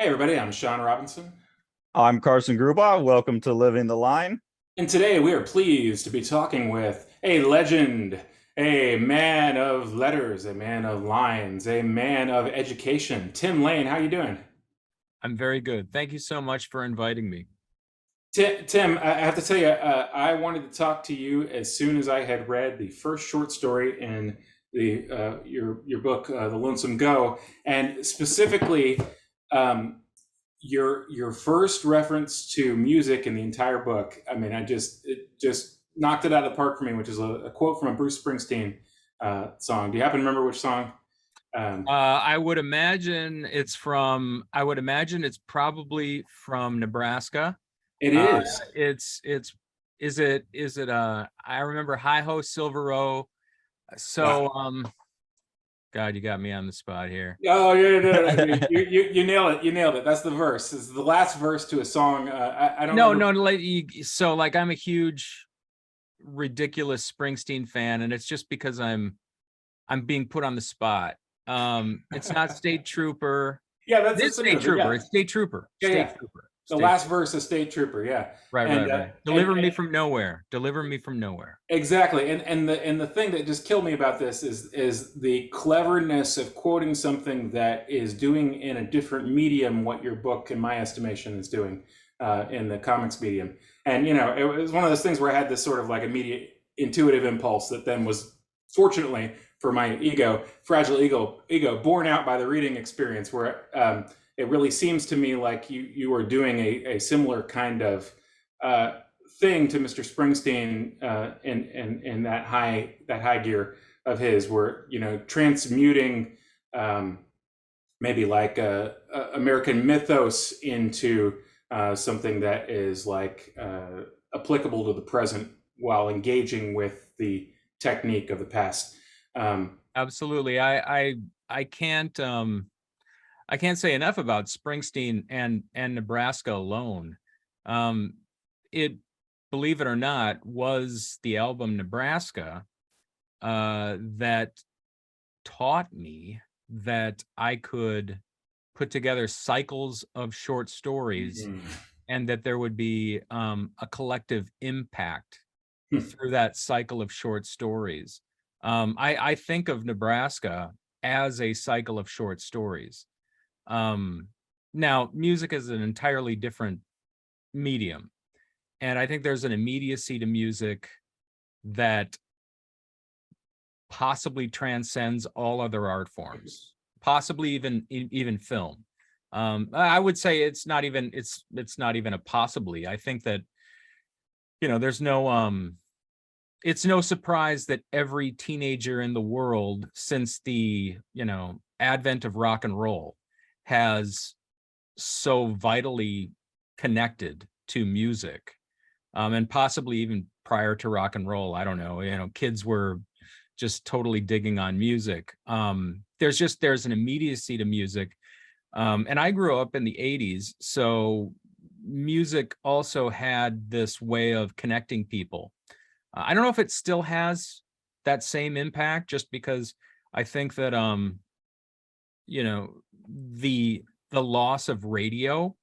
Hey everybody, I'm Sean Robinson, I'm Carson Grubaugh. Welcome to Living the Line. and today we are pleased to be talking with a legend, a man of letters, a man of lines, a man of education. Tim Lane, how you doing? I'm very good. Thank you so much for inviting me. Tim, I have to tell you, I wanted to talk to you as soon as I had read the first short story in the your book, The Lonesome Go, and specifically um, your first reference to music in the entire book. I mean, it just knocked it out of the park for me, which is a quote from a Bruce Springsteen song. Do you happen to remember which song? I would imagine it's probably from Nebraska. It Uh, is. it's is it I remember Hi Ho Silver O. Wow. So God, you got me on the spot here. Oh yeah, no, no, you nailed it. You nailed it. That's the verse. It's the last verse to a song. I don't No, remember. no, like so like I'm a huge ridiculous Springsteen fan, and it's just because I'm being put on the spot. It's not State Trooper. Yeah, It that's is the name State of it. Trooper. Yeah, It's State Trooper. yeah, State yeah. Trooper. The State last Trooper. verse is State Trooper. Yeah, Right, and right, right. and Deliver me from nowhere. Deliver me from nowhere. exactly. And the thing that just killed me about this is the cleverness of quoting something that is doing in a different medium what your book, in my estimation, is doing in the comics medium. And it was one of those things where I had this sort of like immediate intuitive impulse that then was, fortunately for my fragile ego, borne out by the reading experience, where it really seems to me like you are doing a similar kind of uh, thing to Mr. Springsteen in that high gear of his, where transmuting maybe like American mythos into something that is like applicable to the present while engaging with the technique of the past. Absolutely. I can't say enough about Springsteen and Nebraska alone. Um it believe it or not was the album Nebraska that taught me that I could put together cycles of short stories Mhm. and that there would be a collective impact through that cycle of short stories. I think of Nebraska as a cycle of short stories. Um, Now, music is an entirely different medium, and I think there's an immediacy to music that possibly transcends all other art forms, possibly even film. I would say it's not even a possibly. I think that there's no it's no surprise that every teenager in the world since the advent of rock and roll has so vitally connected to music, and possibly even prior to rock and roll. I don't know, kids were just totally digging on music. There's an immediacy to music, and I grew up in the 80s, so music also had this way of connecting people. I don't know if it still has that same impact, just because I think that you know, the the loss of radio,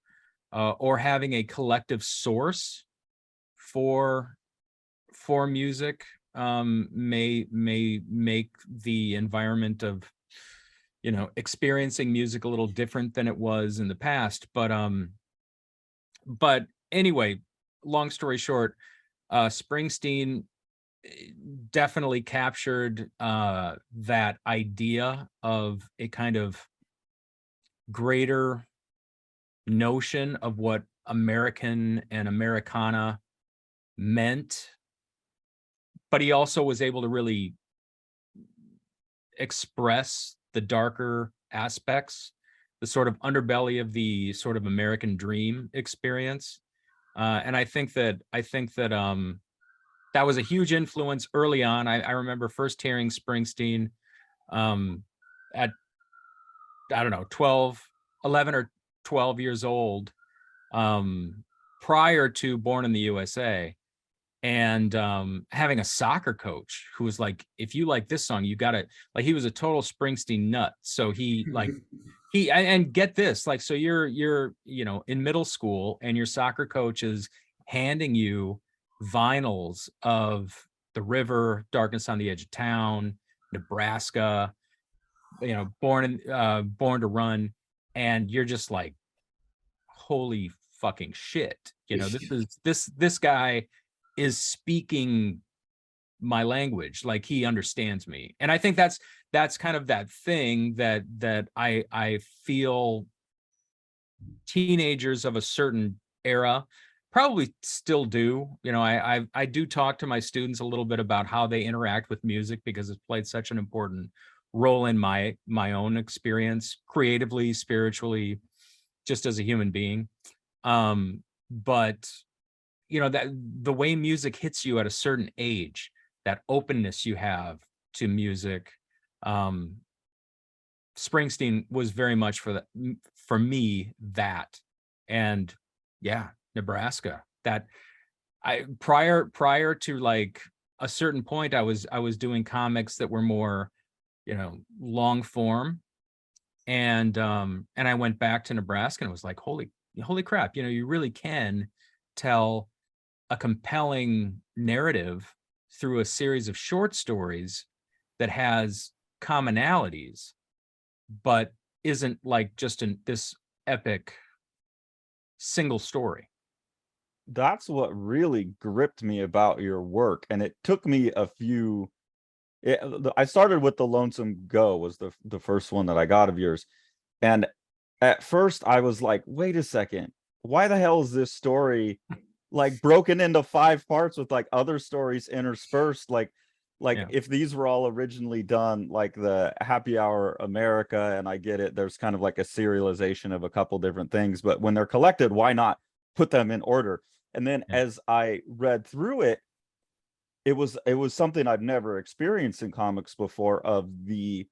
or having a collective source for music, may make the environment of experiencing music a little different than it was in the past. But anyway, long story short, Springsteen definitely captured that idea of a kind of greater notion of what American and Americana meant, but he also was able to really express the darker aspects, the sort of underbelly of the sort of American dream experience. And I think that that was a huge influence early on. I remember first hearing Springsteen um, at, I don't know, 12, 11 or 12 years old, prior to Born in the USA, and having a soccer coach who was like, if you like this song, you gotta, like, he was a total Springsteen nut. So he like And get this, like, so you're in middle school and your soccer coach is handing you vinyls of The River, Darkness on the Edge of Town, Nebraska, Born to Run, and you're just like, holy fucking shit. This guy is speaking my language, like he understands me. And I think that's kind of that thing that I feel teenagers of a certain era probably still do. I do talk to my students a little bit about how they interact with music, because it's played such an important role in my own experience, creatively, spiritually, just as a human being. But that the way music hits you at a certain age, that openness you have to music, Springsteen was very much for me, that. And yeah, Nebraska, that prior to like a certain point, I was doing comics that were more long form, and I went back to Nebraska and was like, holy crap, you really can tell a compelling narrative through a series of short stories that has commonalities, but isn't like just this epic single story. That's what really gripped me about your work, and it took me a few. I started with the Lonesome Go was the first one that I got of yours, and at first I was like, wait a second, why the hell is this story like broken into 5 parts with like other stories interspersed? Like Yeah. if these were all originally done like the Happy Hour America, and I get it, there's kind of like a serialization of a couple different things, but when they're collected, why not put them in order? And then Yeah. as I read through it, it was something I've never experienced in comics before, of the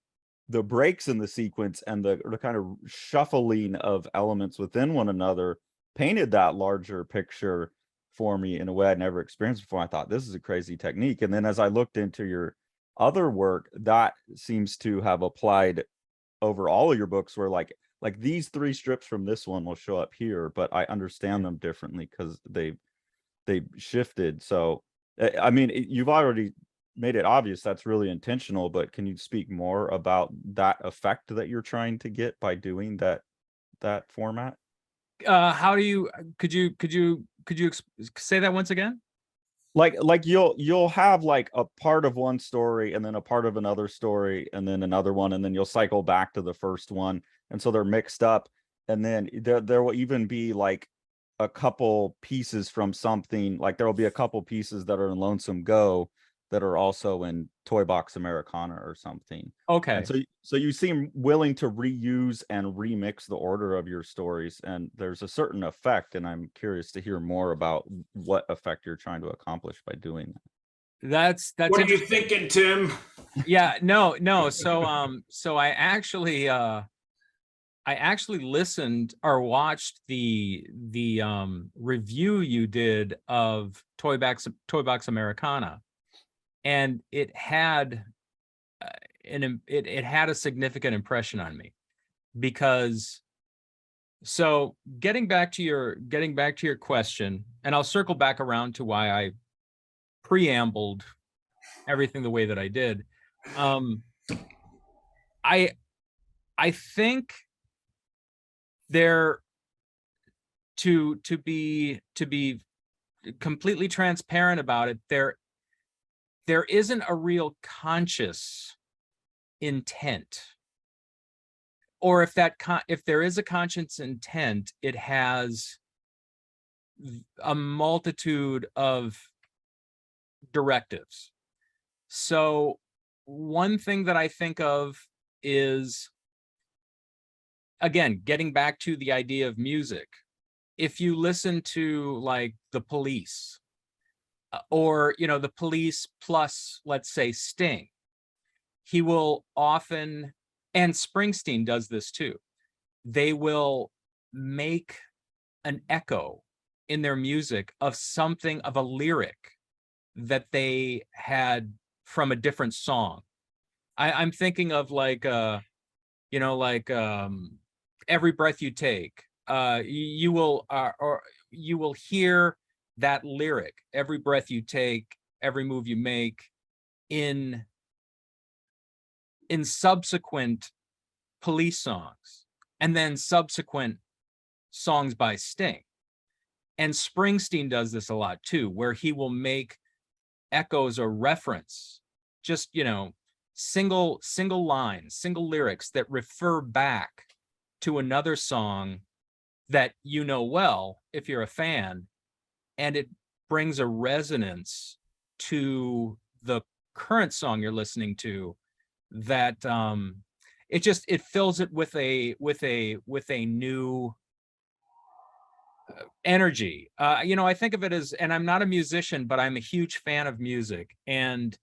breaks in the sequence and the kind of shuffling of elements within one another painted that larger picture for me in a way I'd never experienced before. I thought, this is a crazy technique. And then as I looked into your other work, that seems to have applied over all of your books, where like these 3 strips from this one will show up here, but I understand them differently because they shifted. So I mean, you've already made it obvious that's really intentional, but can you speak more about that effect that you're trying to get by doing that format? How do you could you say that once again? Like you'll have like a part of one story and then a part of another story and then another one, and then you'll cycle back to the first one, and so they're mixed up. And then there will even be like a couple pieces from something, like there will be a couple pieces that are in Lonesome Go that are also in Toy Box Americana or something. Okay. And so you seem willing to reuse and remix the order of your stories, and there's a certain effect, and I'm curious to hear more about what effect you're trying to accomplish by doing that. That's What are you thinking, Tim? Yeah, no. So I actually listened or watched the review you did of Toy Box Americana, and it had it had a significant impression on me, because so getting back to your question, and I'll circle back around to why I preambled everything the way that I did. I think there, to be completely transparent about it, there isn't a real conscious intent, or if there is a conscious intent, it has a multitude of directives. So one thing that I think of is, again, getting back to the idea of music. If you listen to like the Police, or the Police plus, let's say, Sting, he will often, and Springsteen does this too, they will make an echo in their music of something, of a lyric that they had from a different song. I'm thinking of like Every Breath You Take, you will or you will hear that lyric, every breath you take, every move you make, in subsequent Police songs, and then subsequent songs by Sting. And Springsteen does this a lot too, where he will make echoes or reference, just, single lines, single lyrics that refer back to another song that you know well if you're a fan, and it brings a resonance to the current song you're listening to, that it fills it with a new energy. I think of it as, and I'm not a musician, but I'm a huge fan of music, and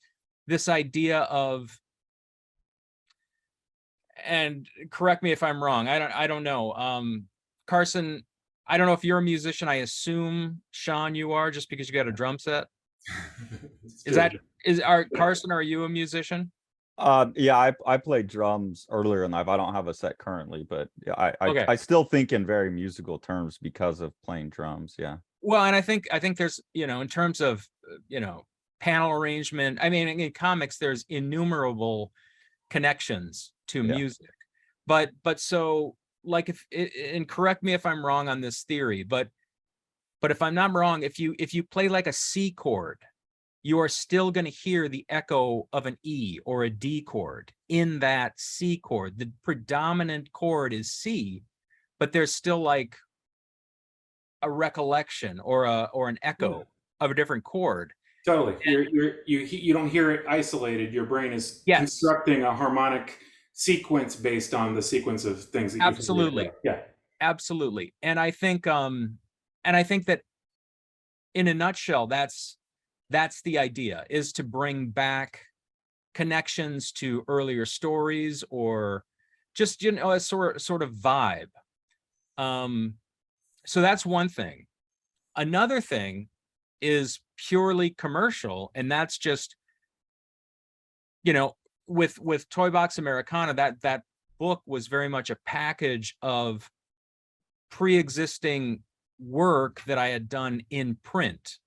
this idea of, and correct me if I'm wrong, I don't know. Carson, I don't know if you're a musician. I assume, Sean, you are, just because you got a drum set. Carson, are you a musician? Yeah, I played drums earlier in life. I don't have a set currently, but yeah, Okay. I still think in very musical terms because of playing drums. Yeah. Well, and I think there's, in terms of, panel arrangement, I mean, in comics, there's innumerable connections to music. But so, like, and correct me if I'm wrong on this theory, but if I'm not wrong, if you play like a C chord, you are still going to hear the echo of an E or a D chord in that C chord. The predominant chord is C, but there's still like a recollection or an echo of a different chord. Totally. You don't hear it isolated. Your brain is constructing a harmonic sequence based on the sequence of things that absolutely. Yeah. Absolutely. And I think that in a nutshell, that's the idea, is to bring back connections to earlier stories, or just, a sort of vibe. So that's one thing. Another thing is purely commercial, and that's just, with Toy Box Americana, that book was very much a package of pre-existing work that I had done in print.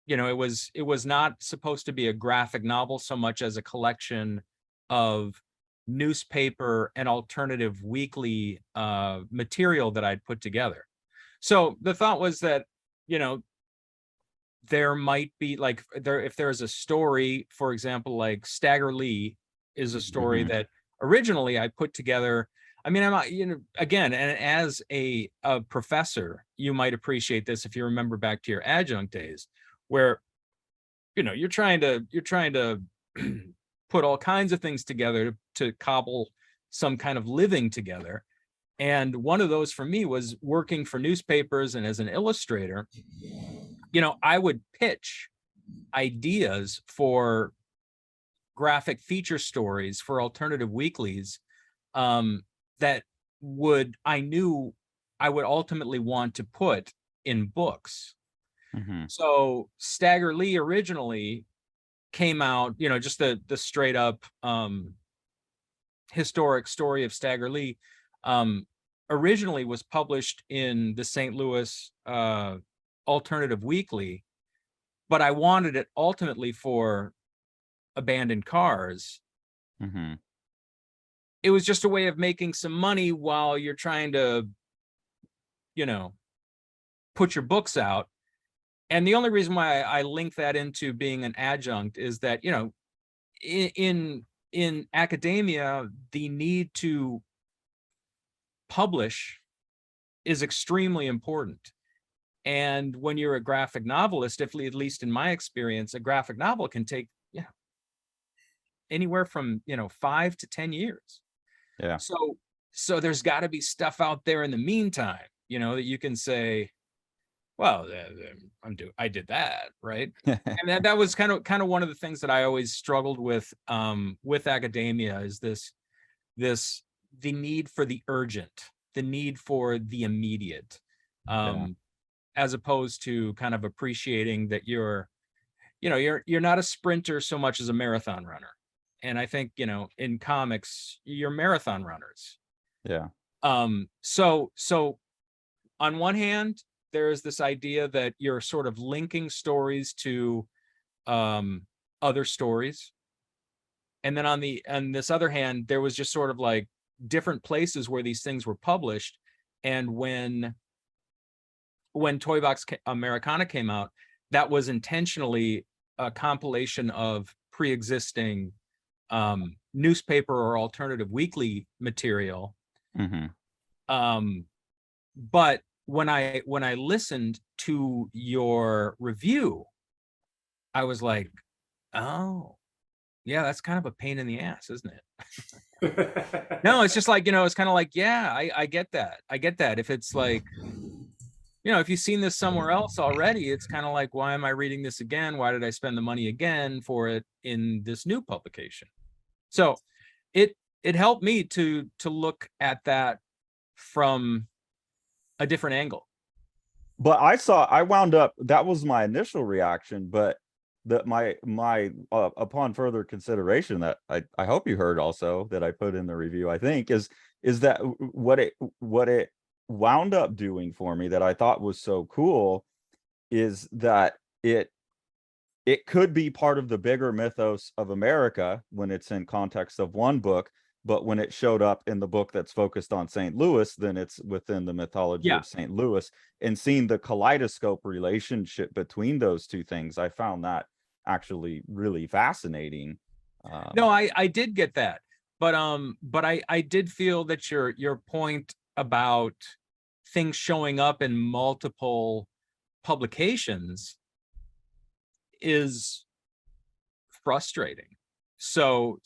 It was not supposed to be a graphic novel so much as a collection of newspaper and alternative weekly material that I'd put together. So the thought was that, there might be, like, if there's a story, for example, like Stagger Lee is a story that originally I put together. I mean, I'm, again, and as a professor, you might appreciate this if you remember back to your adjunct days, where, you're trying to put all kinds of things together to cobble some kind of living together. And one of those for me was working for newspapers, and as an illustrator, I would pitch ideas for graphic feature stories for alternative weeklies, that I knew I would ultimately want to put in books. So Stagger Lee originally came out, just the straight up historic story of Stagger Lee, originally was published in the St. Louis Alternative Weekly, but I wanted it ultimately for Abandoned Cars. It was just a way of making some money while you're trying to, put your books out. And the only reason why I link that into being an adjunct is that, in academia, the need to publish is extremely important. And when you're a graphic novelist, at least in my experience, a graphic novel can take anywhere from 5 to 10 years. Yeah. So there's got to be stuff out there in the meantime, that you can say, well, I did that, right? And that was kind of one of the things that I always struggled with academia, is the need for the urgent, the need for the immediate, as opposed to kind of appreciating that you're not a sprinter so much as a marathon runner. And I think, in comics, you're marathon runners. Yeah. So on one hand, there is this idea that you're sort of linking stories to other stories. And then on this other hand, there was just sort of like different places where these things were published. And when Toy Box Americana came out, that was intentionally a compilation of pre-existing newspaper or alternative weekly material. But when I listened to your review, I was like, oh, yeah, that's kind of a pain in the ass, isn't it? No, it's just like, it's kind of like, yeah, I get that. I get that. If it's like, if you've seen this somewhere else already, it's kind of like, why am I reading this again? Why did I spend the money again for it in this new publication? So it helped me to look at that from a different angle. But I wound up, that was my initial reaction, but my upon further consideration, that I hope you heard also, that I put in the review, I think, is that what it wound up doing for me that I thought was so cool is that it could be part of the bigger mythos of America when it's in context of one book, but when it showed up in the book that's focused on St. Louis, then it's within the mythology of St. Louis. And seeing the kaleidoscope relationship between those two things, I found that actually really fascinating. No, I did get that, but I did feel that your point about things showing up in multiple publications is frustrating. So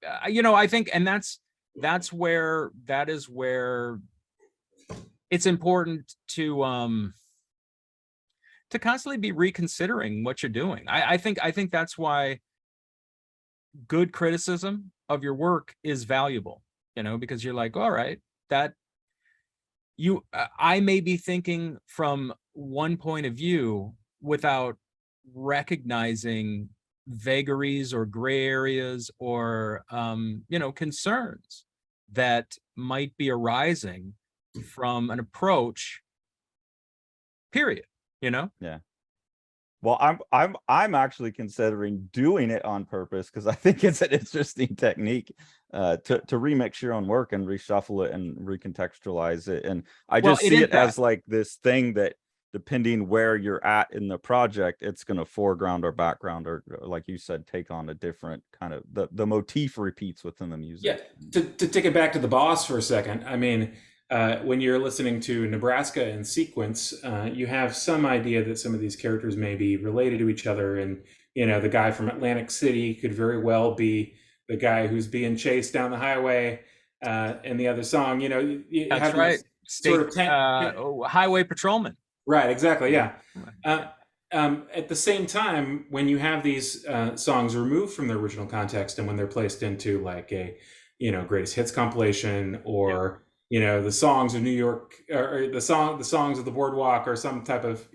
I think, and that is where it's important to constantly be reconsidering what you're doing. I think that's why good criticism of your work is valuable, because you're like, all right, that I may be thinking from one point of view without recognizing vagaries or gray areas or concerns that might be arising from an approach, period. Yeah. Well, I'm actually considering doing it on purpose, because I think it's an interesting technique to remix your own work and reshuffle it and recontextualize it. And I just see it as like this thing that, depending where you're at in the project, it's going to foreground or background, or like you said, take on a different kind of, the motif repeats within the music. Yeah. To take it back to the boss for a second, I mean, when you're listening to Nebraska in sequence, you have some idea that some of these characters may be related to each other. And, the guy from Atlantic City could very well be the guy who's being chased down the highway in the other song. You That's have right. Sort of highway patrolman. Right, exactly, yeah. At the same time, when you have these songs removed from their original context, and when they're placed into like a, greatest hits compilation, or the songs of New York, or the songs of the Boardwalk, or some type of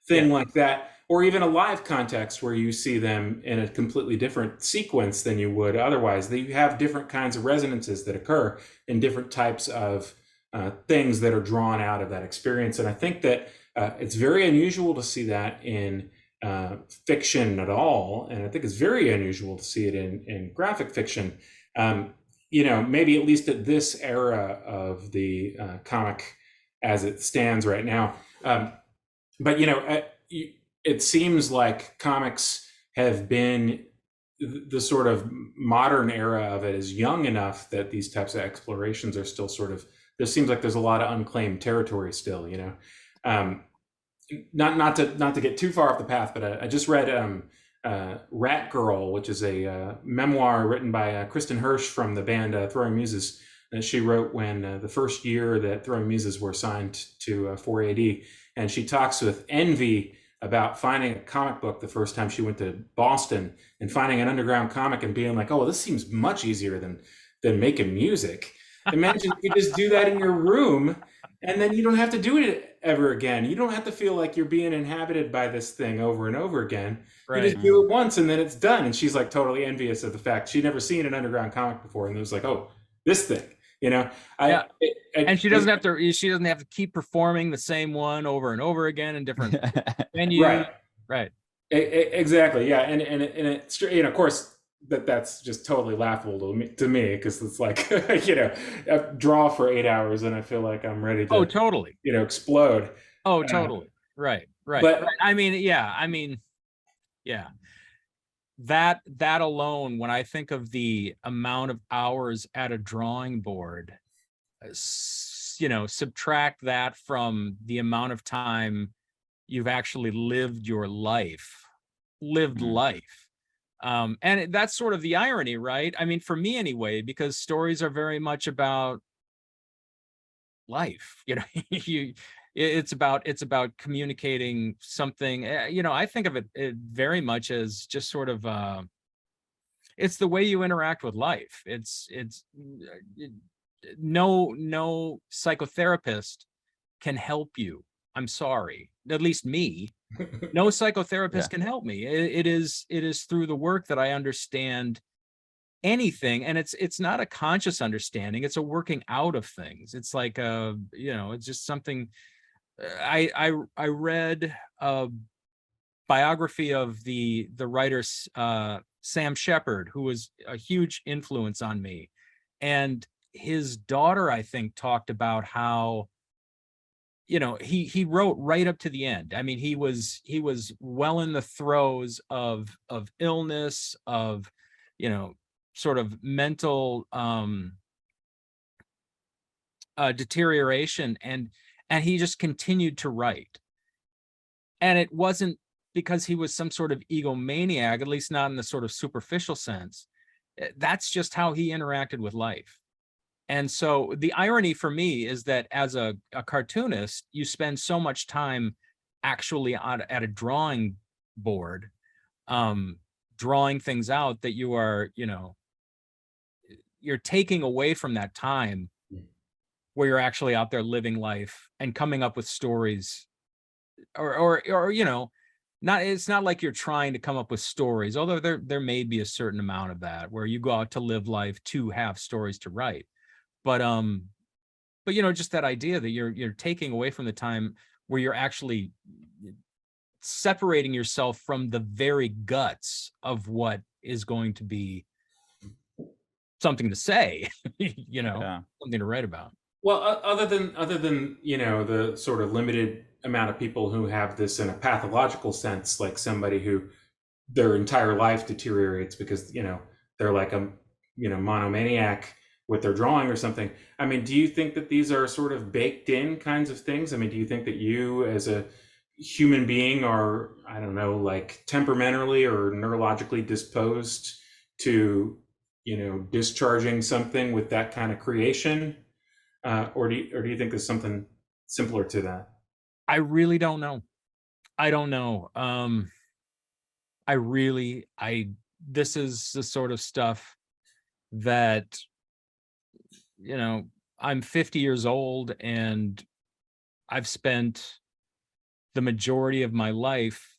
thing like that, or even a live context where you see them in a completely different sequence than you would otherwise, you have different kinds of resonances that occur in different types of things that are drawn out of that experience. And I think that it's very unusual to see that in fiction at all. And I think it's very unusual to see it in graphic fiction, maybe at least at this era of the comic as it stands right now. But, it seems like comics have been, the sort of modern era of it is young enough that these types of explorations are still sort of, there seems like there's a lot of unclaimed territory still, not to get too far off the path, but I just read Rat Girl, which is a memoir written by Kristen Hirsch from the band Throwing Muses, that she wrote when the first year that Throwing Muses were signed to 4AD. And she talks with envy about finding a comic book the first time she went to Boston, and finding an underground comic and being like, oh, this seems much easier than making music. Imagine you could just do that in your room, and then you don't have to do it ever again. You don't have to feel like you're being inhabited by this thing over and over again. Right. You just do it once and then it's done. And she's like totally envious of the fact she'd never seen an underground comic before. And it was like, oh, this thing. You know, Yeah. And she doesn't it- have to. She doesn't have to keep performing the same one over and over again in different venues. right. Right. Exactly. Yeah. And it's, you know, of course that's just totally laughable to me because it's like, you know, I draw for 8 hours and I feel like I'm ready Oh, to, totally. you know, explode. Oh, Uh, totally. Right. Right. but Right. I mean, yeah. I mean, yeah. That alone, when I think of the amount of hours at a drawing board, you know, subtract that from the amount of time you've actually lived your life, lived Mhm. life. And that's sort of the irony, right? I mean, for me anyway, because stories are very much about life. You know, it's about communicating something. You know, I think of it very much as just sort of it's the way you interact with life. No psychotherapist can help you. I'm sorry, at least me. No Yeah. psychotherapist can help me. It is through the work that I understand anything, and it's not a conscious understanding. It's a working out of things. It's like you know, it's just something. I read a biography of the writer Sam Shepard, who was a huge influence on me, and his daughter, I think, talked about how, you know, he wrote right up to the end. I mean, he was well in the throes of illness, of, you know, sort of mental deterioration, and he just continued to write. And it wasn't because he was some sort of egomaniac, at least not in the sort of superficial sense. That's just how he interacted with life. And so the irony for me is that as a cartoonist, you spend so much time actually at a drawing board, um, drawing things out, that you are, you know, you're taking away from that time where you're actually out there living life and coming up with stories, or you know, not, it's not like you're trying to come up with stories, although there may be a certain amount of that where you go out to live life to have stories to write. But you know, just that idea that you're taking away from the time where you're actually separating yourself from the very guts of what is going to be something to say, you know, Yeah. something to write about. well, other than you know the sort of limited amount of people who have this in a pathological sense, like somebody who their entire life deteriorates because you know they're like a you know monomaniac with their drawing or something. I mean, do you think that these are sort of baked in kinds of things? I mean, do you think that you as a human being are, I don't know, like temperamentally or neurologically disposed to, you know, discharging something with that kind of creation, or do you think there's something simpler to that? I really don't know. I don't know. I this is the sort of stuff that, you know, I'm 50 years old and I've spent the majority of my life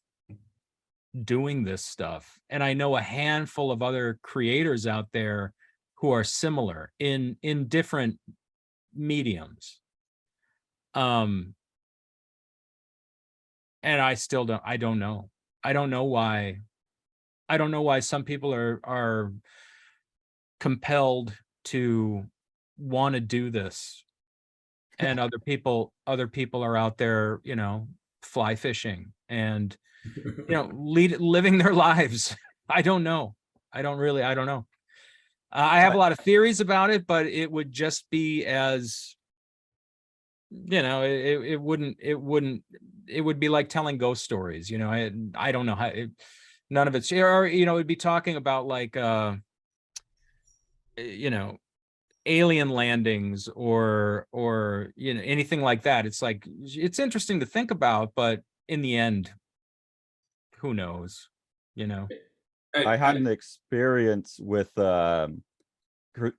doing this stuff. And I know a handful of other creators out there who are similar in different mediums. Um, and I don't know. I don't know why. I don't know why some people are compelled to want to do this, and other people are out there, you know, fly fishing and, you know, living their lives. I don't know. I don't know. I have a lot of theories about it, but it would just be as, you know, it would be like telling ghost stories. You know, I don't know how none of it's, or, you know, it'd be talking about like, you know, alien landings, or, you know, anything like that. It's like, it's interesting to think about, but in the end, who knows, you know? I had I an experience with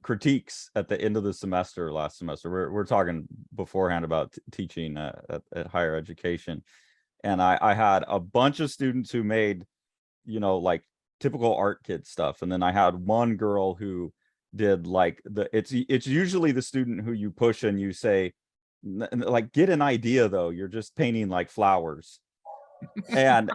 critiques at the end of the semester last semester. We're talking beforehand about teaching at higher education, and I had a bunch of students who made, you know, like typical art kid stuff, and then I had one girl who did like it's usually the student who you push and you say, like, get an idea though, you're just painting like flowers. And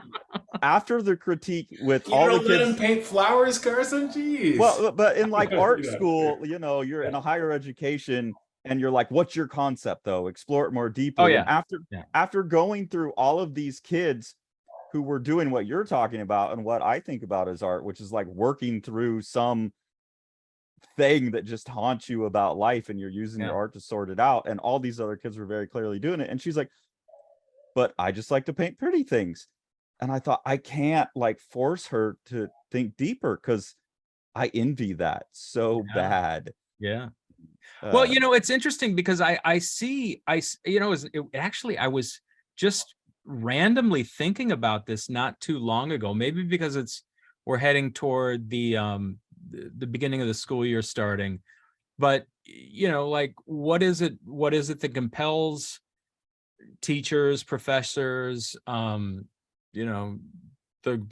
after the critique with You all the don't let him kids, paint flowers, Carson? Jeez. well, but in like art You know, school, you're in a higher education and you're like, what's your concept though? Explore it more Oh deeply. And yeah. after going through all of these kids who were doing what you're talking about and what I think about as art, which is like working through some thing that just haunts you about life and you're using your art to sort it out, and all these other kids were very clearly doing it, and she's like, but I just like to paint pretty things. And I thought, I can't like force her to think deeper because I envy that so bad. Yeah. Well, it's interesting because actually I was just randomly thinking about this not too long ago, maybe because we're heading toward the beginning of the school year starting, but like what is it that compels teachers, professors, the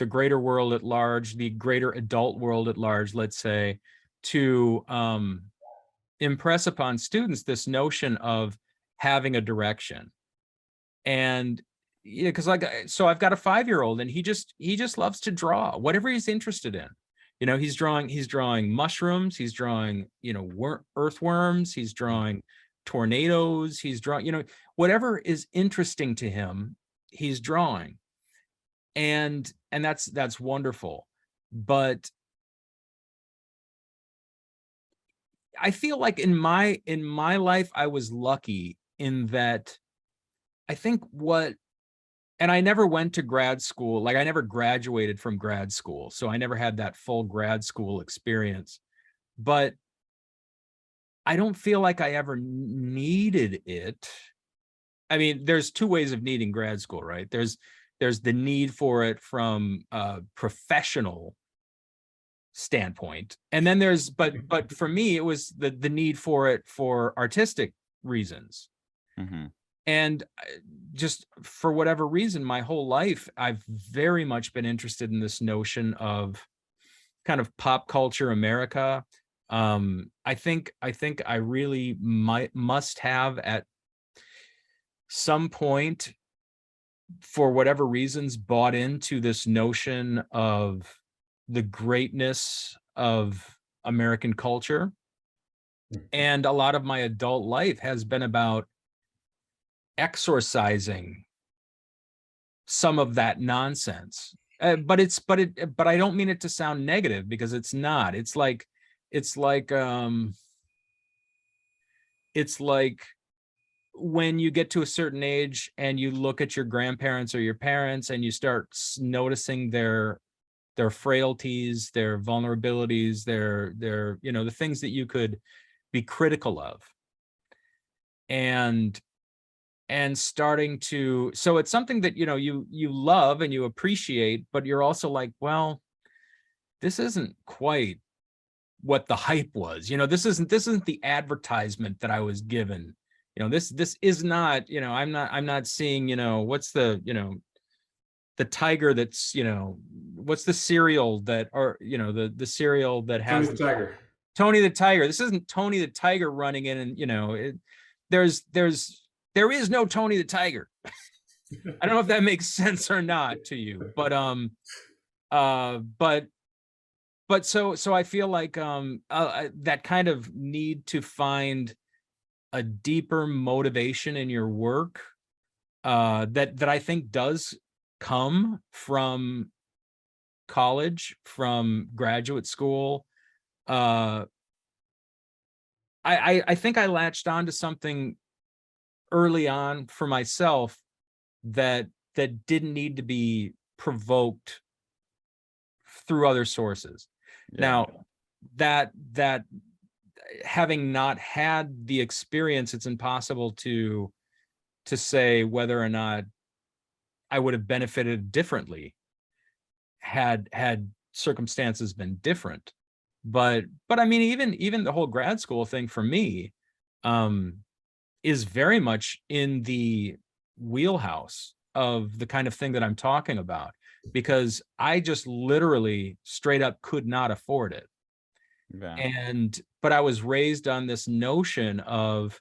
greater world at large, the greater adult world at large, let's say, to impress upon students this notion of having a direction. And because so I've got a 5-year-old and he just loves to draw whatever he's interested in. He's drawing mushrooms, he's drawing earthworms, he's drawing tornadoes, he's drawing whatever is interesting to him, he's drawing. And that's wonderful. But I feel like in my life I was lucky in that I think and I never went to grad school, like I never graduated from grad school, so I never had that full grad school experience. But I don't feel like I ever needed it. I mean, there's two ways of needing grad school, right? There's the need for it from a professional standpoint, and then but for me it was the need for it for artistic reasons. Mm-hmm. And just for whatever reason, my whole life I've very much been interested in this notion of kind of pop culture America. I think I really must have at some point, for whatever reasons, bought into this notion of the greatness of American culture. And a lot of my adult life has been about exorcising some of that nonsense. But I don't mean it to sound negative, because it's not. It's like when you get to a certain age and you look at your grandparents or your parents and you start noticing their frailties, their vulnerabilities, their the things that you could be critical of, and starting to, so it's something that you love and you appreciate, but you're also like, well, this isn't quite what the hype was. This isn't the advertisement that I was given. This is not, I'm not seeing, what's the tiger that's, what's the cereal that, or the cereal that has Tony the Tiger. Tony the Tiger. This isn't Tony the Tiger running in and there is no Tony the Tiger. I don't know if that makes sense or not to you, but so I feel like that kind of need to find a deeper motivation in your work that I think does come from college, from graduate school. I think I latched onto something early on for myself that didn't need to be provoked through other sources. Yeah. Now that having not had the experience, it's impossible to say whether or not I would have benefited differently had circumstances been different. But I mean, even the whole grad school thing for me is very much in the wheelhouse of the kind of thing that I'm talking about, because I just literally straight up could not afford it. Yeah. And but I was raised on this notion of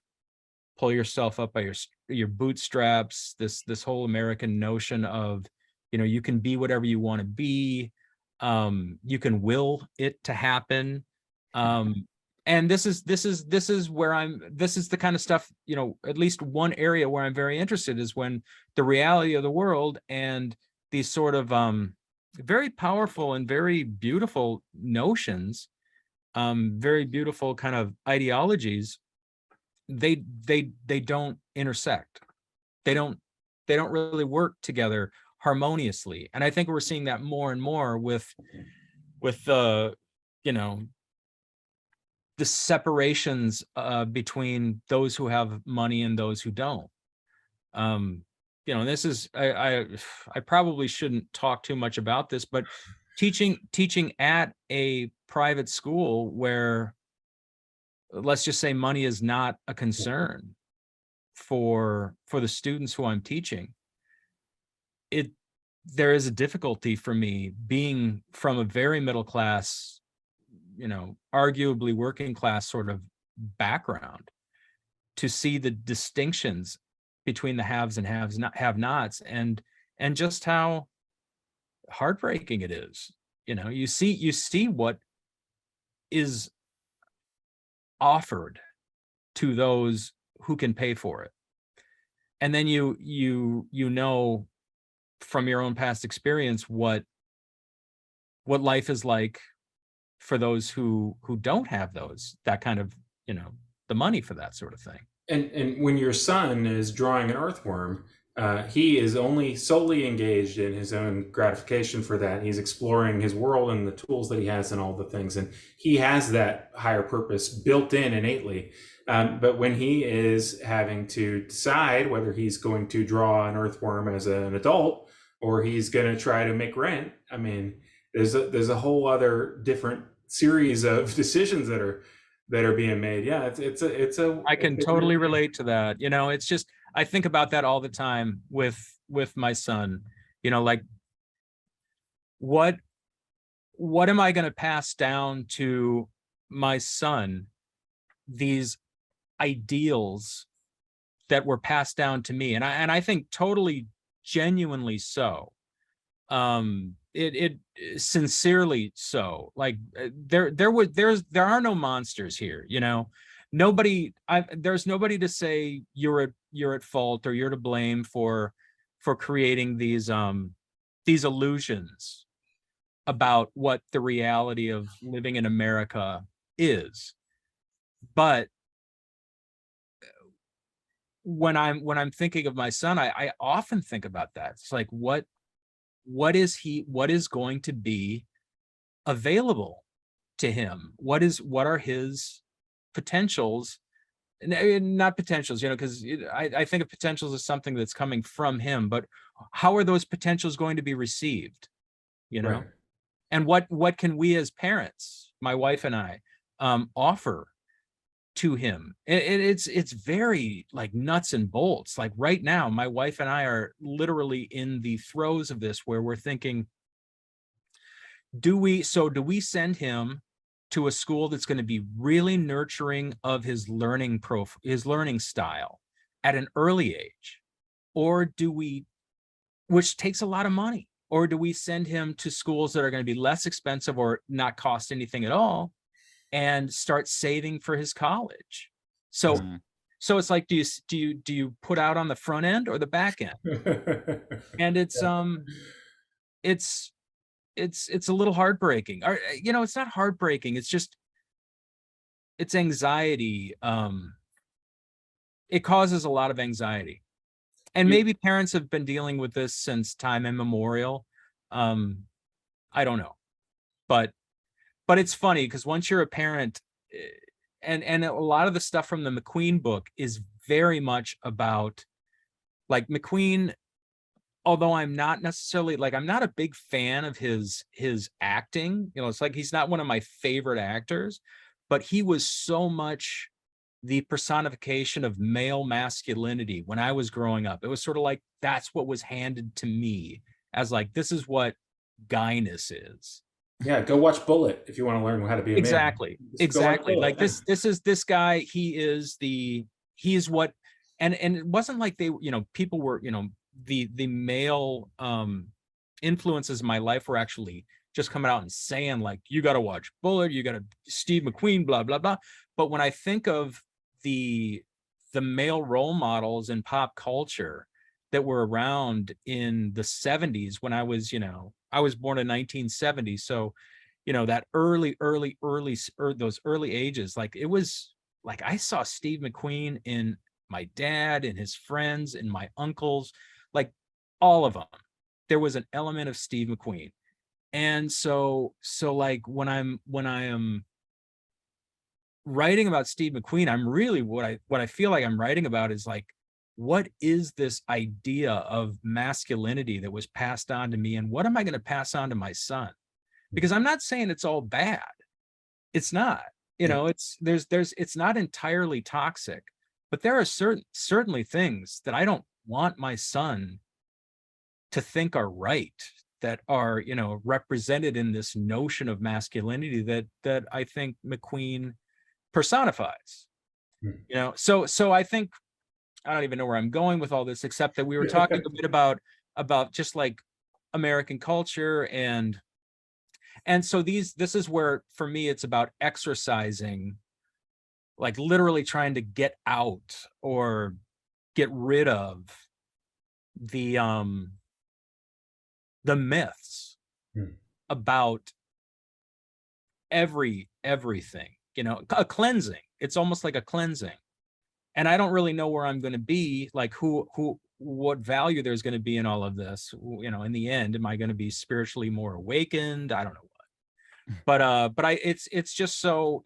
pull yourself up by your bootstraps, this whole American notion of, you can be whatever you want to be. You can will it to happen. And this is where this is the kind of stuff, at least one area where I'm very interested is when the reality of the world and these sort of very powerful and very beautiful notions, very beautiful kind of ideologies, they don't intersect. They don't really work together harmoniously. And I think we're seeing that more and more with the the separations between those who have money and those who don't. This is I probably shouldn't talk too much about this, but teaching at a private school where, let's just say, money is not a concern for the students who I'm teaching, there is a difficulty for me being from a very middle class, arguably working class sort of background, to see the distinctions between the haves and have-nots, and just how heartbreaking it is. You see what is offered to those who can pay for it, and then you know from your own past experience what life is like for those who don't have that kind of the money for that sort of thing. And when your son is drawing an earthworm, he is only solely engaged in his own gratification for that. He's exploring his world and the tools that he has and all the things, and he has that higher purpose built in innately. But when he is having to decide whether he's going to draw an earthworm as an adult or he's going to try to make rent, I mean, there's a whole other different series of decisions that are being made. Yeah, it's a. I can totally relate to that. It's just, I think about that all the time with my son. Like, what am I going to pass down to my son? These ideals that were passed down to me, and I think totally genuinely so. It sincerely so. Like, there are no monsters here. There's nobody to say you're at fault or you're to blame for creating these illusions about what the reality of living in America is. But when I'm thinking of my son, I often think about that. It's like, what is going to be available to him? What are his potentials? Not potentials, because I think of potentials as something that's coming from him, but how are those potentials going to be received? Right. And what can we as parents, my wife and I, offer to him? It's very like nuts and bolts. Like right now, my wife and I are literally in the throes of this, where we're thinking, do we send him to a school that's going to be really nurturing of his learning style at an early age, or do we, which takes a lot of money, or do we send him to schools that are going to be less expensive or not cost anything at all, and start saving for his college? So it's like, do you put out on the front end or the back end? And it's a little heartbreaking. Or it's not heartbreaking, it's anxiety. It causes a lot of anxiety. And maybe parents have been dealing with this since time immemorial. I don't know. But it's funny, because once you're a parent, and a lot of the stuff from the McQueen book is very much about, like, McQueen, although I'm not necessarily, like, I'm not a big fan of his acting. It's like he's not one of my favorite actors, but he was so much the personification of male masculinity when I was growing up. It was sort of like, that's what was handed to me as, like, this is what guyness is. Yeah, go watch Bullet if you want to learn how to be a man. Exactly. Just go watch Exactly. Bullet. Like this guy, he is what, and it wasn't like they, people were, the male influences in my life were actually just coming out and saying like, you got to watch Bullet, you got to Steve McQueen, blah, blah, blah. But when I think of the male role models in pop culture that were around in the 70s, when I was, I was born in 1970. So, that those early ages, like it was like I saw Steve McQueen in my dad and his friends and my uncles, like all of them. There was an element of Steve McQueen. And so like when I am writing about Steve McQueen, I'm really what I feel like I'm writing about is like, what is this idea of masculinity that was passed on to me, and what am I going to pass on to my son? Because I'm not saying it's all bad. It's not, it's not entirely toxic, but there are certainly things that I don't want my son to think are right, that are, represented in this notion of masculinity that I think McQueen personifies. So I think, I don't even know where I'm going with all this, except that we were talking a bit about just like American culture, and so this is where for me it's about exercising, like literally trying to get out or get rid of the myths about everything, a cleansing. It's almost like a cleansing. And I don't really know where I'm going to be, like what value there's going to be in all of this. In the end, am I going to be spiritually more awakened? I don't know what. But it's just so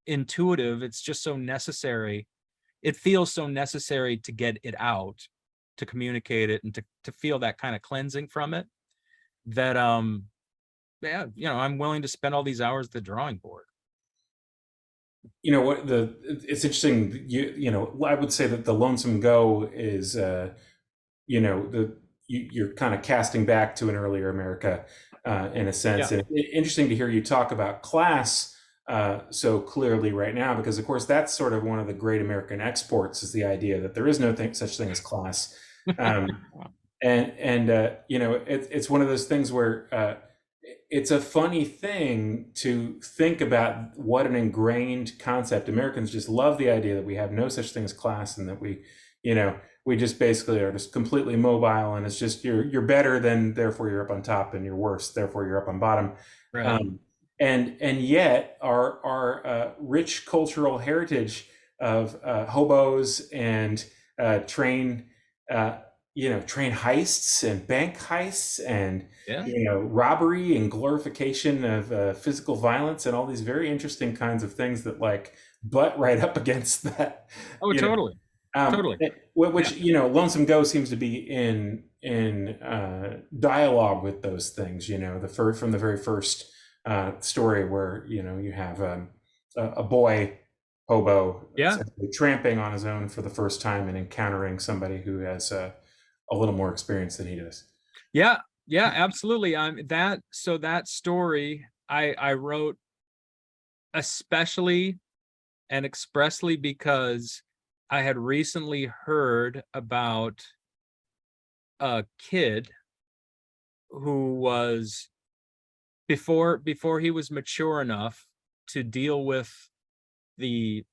intuitive. It's just so necessary. It feels so necessary to get it out, to communicate it, and to feel that kind of cleansing from it, that yeah, I'm willing to spend all these hours at the drawing board. It's interesting. I would say that the Lonesome Go is, you're kind of casting back to an earlier America, in a sense. Yeah. And interesting to hear you talk about class so clearly right now, because of course that's sort of one of the great American exports, is the idea that there is no such thing as class. It's one of those things where it's a funny thing to think about what an ingrained concept. Americans just love the idea that we have no such thing as class, and that we just basically are just completely mobile, and it's just you're better, than therefore you're up on top, and you're worse, therefore you're up on bottom. Right. And yet our rich cultural heritage of hobos and train heists and bank heists and Yeah. robbery and glorification of physical violence and all these very interesting kinds of things that like butt right up against that. Oh, totally. Totally. Which Lonesome Go seems to be in dialogue with those things. From the very first story, where you have a boy hobo essentially tramping on his own for the first time and encountering somebody who has a little more experience than he does. Yeah, absolutely. That story I wrote especially and expressly because I had recently heard about a kid who was, before he was mature enough to deal with the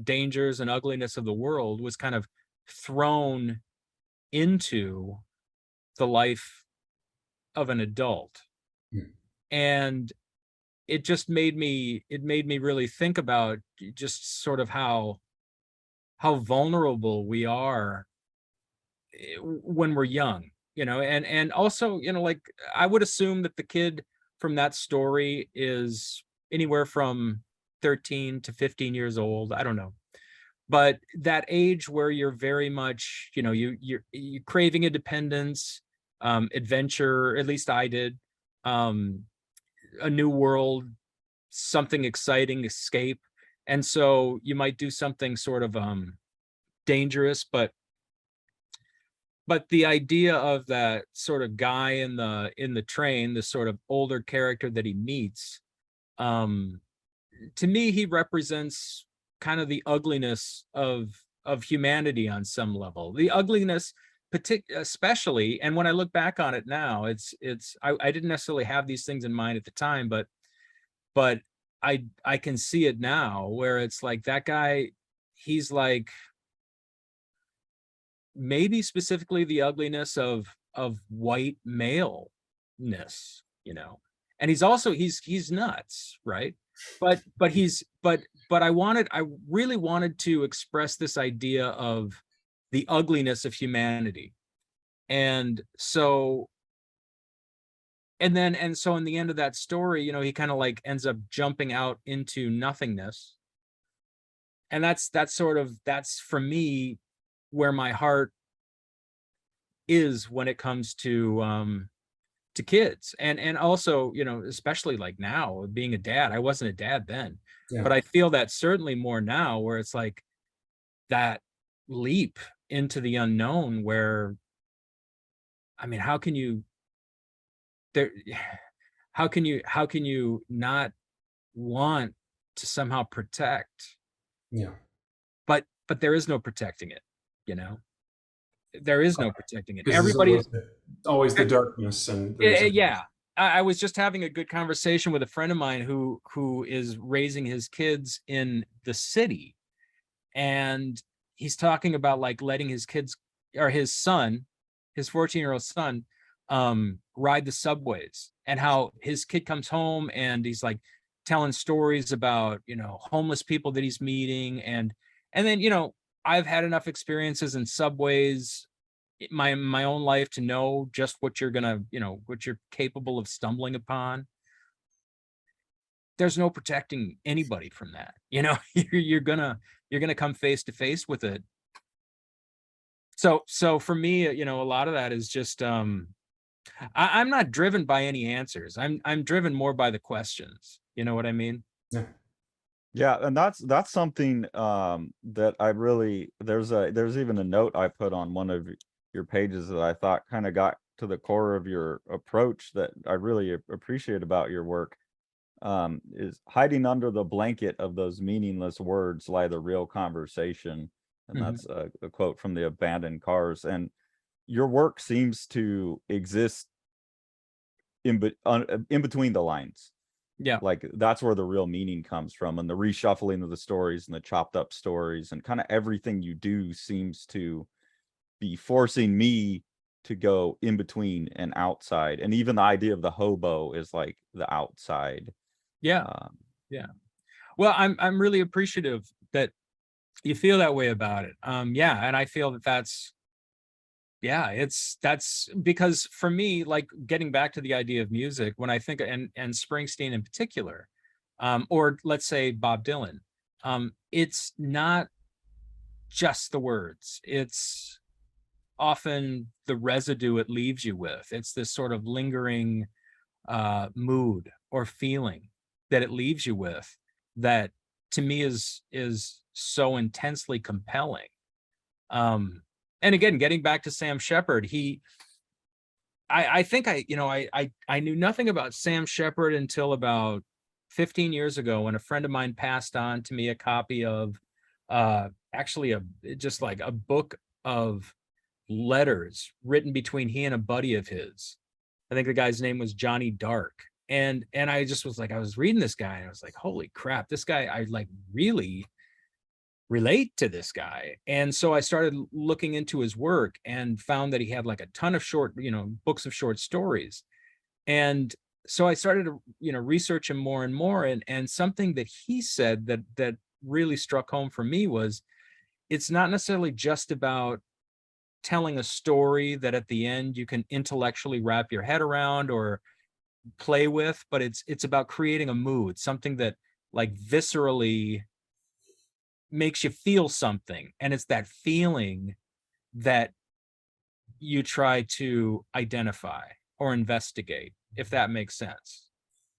dangers and ugliness of the world, was kind of thrown into the life of an adult. And it just made me really think about just sort of how vulnerable we are when we're young, and also, like I would assume that the kid from that story is anywhere from 13 to 15 years old. I don't know. But that age where you're very much, you're craving independence, adventure, at least I did, a new world, something exciting, escape. And so you might do something sort of dangerous, but but the idea of that sort of guy in the train, the sort of older character that he meets, to me, he represents kind of the ugliness of humanity on some level. The ugliness, especially, and when I look back on it now, I didn't necessarily have these things in mind at the time, but I can see it now, where it's like that guy, he's like maybe specifically the ugliness of white maleness, you know. And he's also he's nuts, right? But I really wanted to express this idea of the ugliness of humanity. And so in the end of that story, you know, he kind of like ends up jumping out into nothingness. And that's for me where my heart is when it comes to kids. And also, you know, especially like now being a dad. I wasn't a dad then, Yeah. but I feel that certainly more now, where it's like that leap into the unknown, where, I mean, how can you not want to somehow protect? Yeah. But there is no protecting it, you know. There is no protecting it. Because there's Everybody, always the darkness, and there's yeah. I was just having a good conversation with a friend of mine who is raising his kids in the city, and he's talking about like letting his kids, or his son, his 14-year-old son, ride the subways, and how his kid comes home and he's like telling stories about, you know, homeless people that he's meeting. And then, you know, I've had enough experiences in subways my own life to know just what you're gonna, you know, what you're capable of stumbling upon. There's no protecting anybody from that, you know. You're gonna come face to face with it. So for me, you know, a lot of that is just I'm not driven by any answers. I'm driven more by the questions, you know what I mean? yeah. Yeah, and that's something that I really, there's even a note I put on one of your pages that I thought kind of got to the core of your approach that I really appreciate about your work, is hiding under the blanket of those meaningless words lie the real conversation. And Mhm. that's a quote from the Abandoned Cars. And your work seems to exist in between the lines. Yeah. Like that's where the real meaning comes from, and the reshuffling of the stories and the chopped up stories, and kind of everything you do seems to be forcing me to go in between and outside. And even the idea of the hobo is like the outside. Yeah. Yeah. Well, I'm really appreciative that you feel that way about it. Yeah, and I feel that that's because for me, like getting back to the idea of music, when I think, and Springsteen in particular, or let's say Bob Dylan, it's not just the words. It's often the residue it leaves you with. It's this sort of lingering mood or feeling that it leaves you with, that to me is so intensely compelling. And again, getting back to Sam Shepard, I think I knew nothing about Sam Shepard until about 15 years ago, when a friend of mine passed on to me a copy of actually just like a book of letters written between he and a buddy of his. I think the guy's name was Johnny Dark. And I just was like, I was reading this guy and I was like, holy crap, this guy, I like really relate to this guy. And so I started looking into his work and found that he had like a ton of short, you know, books of short stories. And so I started to, you know, research him more and more. And something that he said that really struck home for me was, it's not necessarily just about telling a story that at the end you can intellectually wrap your head around or play with, but it's about creating a mood, something that like viscerally makes you feel something. And it's that feeling that you try to identify or investigate, if that makes sense.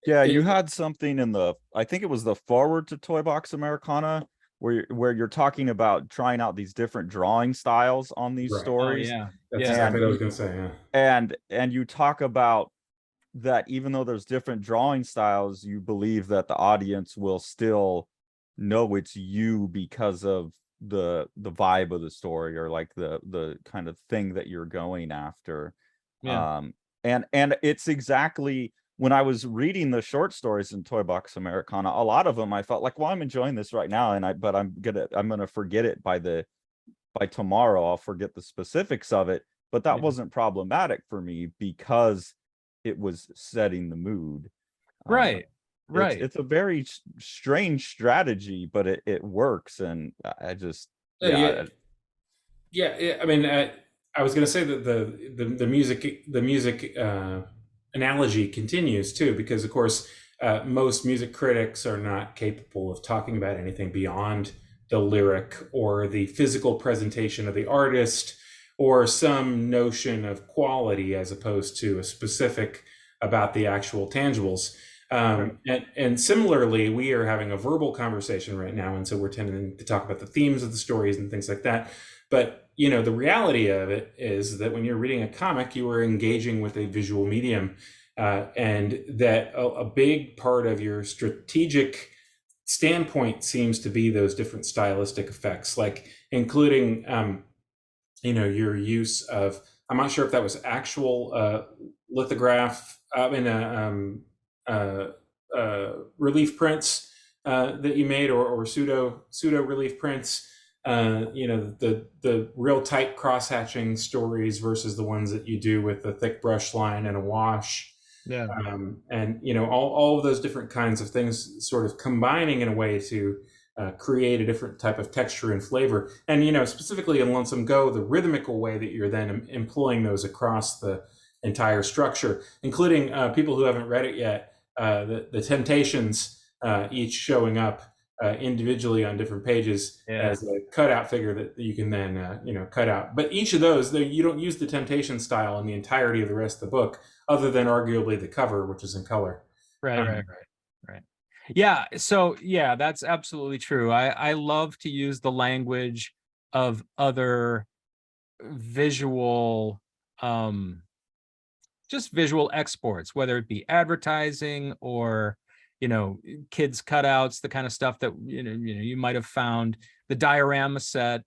Yeah, you had something in the, I think it was the forward to Toy Box Americana, where you're talking about trying out these different drawing styles on these Right. Oh stories. yeah. That's Yeah. exactly what I was And going to say. Yeah. and you talk about that even though there's different drawing styles, you believe that the audience will still know it's you because of the vibe of the story, or like the kind of thing that you're going after. Yeah. And it's exactly, when I was reading the short stories in Toy Box Americana, a lot of them I felt like, well, I'm enjoying this right now, but I'm gonna forget it by tomorrow. I'll forget the specifics of it. But that Yeah. wasn't problematic for me because it was setting the mood. Right. Right. It's a very strange strategy, but it works. And I just, Yeah. yeah, Yeah. I mean, I was going to say that the music analogy continues too, because of course most music critics are not capable of talking about anything beyond the lyric or the physical presentation of the artist or some notion of quality as opposed to a specific about the actual tangibles. And similarly, we are having a verbal conversation right now, and so we're tending to talk about the themes of the stories and things like that. But the reality of it is that when you're reading a comic, you are engaging with a visual medium, and that a big part of your strategic standpoint seems to be those different stylistic effects, like including your use of, I'm not sure if that was actual lithograph in relief prints that you made, or pseudo relief prints. The real tight cross hatching stories versus the ones that you do with a thick brush line and a wash. Yeah. And all of those different kinds of things sort of combining in a way to create a different type of texture and flavor. And specifically in Lonesome Go, the rhythmical way that you're then employing those across the entire structure, including people who haven't read it yet, the Temptations each showing up individually on different pages as a cutout figure that you can then cut out. But each of those, you don't use the Temptation style in the entirety of the rest of the book, other than arguably the cover, which is in color. Right. Yeah. So yeah, that's absolutely true. I love to use the language of other visual, just visual exports, whether it be advertising or kids cutouts, the kind of stuff that you might have found, the diorama set,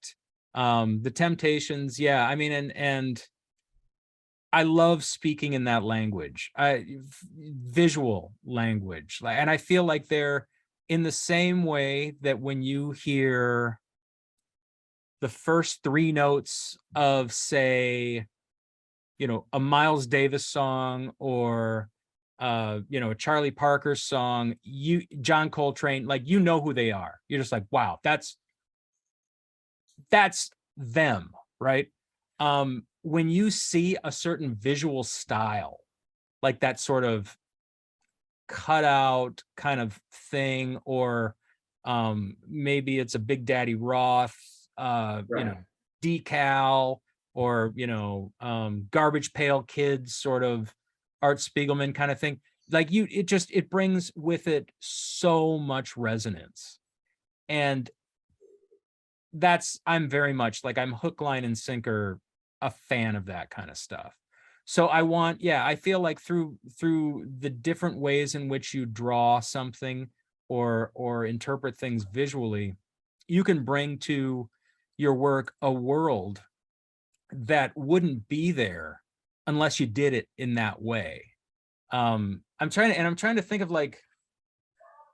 the Temptations. Yeah, I mean, and I love speaking in that language, visual language, and I feel like they're in the same way that when you hear the first three notes of, say, a Miles Davis song, or a Charlie Parker song, John Coltrane, like, who they are. You're just like, wow, that's them, right? When you see a certain visual style, like that sort of cutout kind of thing, or maybe it's a Big Daddy Roth, Right. decal, or Garbage Pail Kids sort of Art Spiegelman kind of thing. Like, it brings with it so much resonance. And I'm very much like, I'm hook, line, and sinker a fan of that kind of stuff. So I feel like through the different ways in which you draw something or interpret things visually, you can bring to your work a world that wouldn't be there unless you did it in that way. I'm trying to think of, like,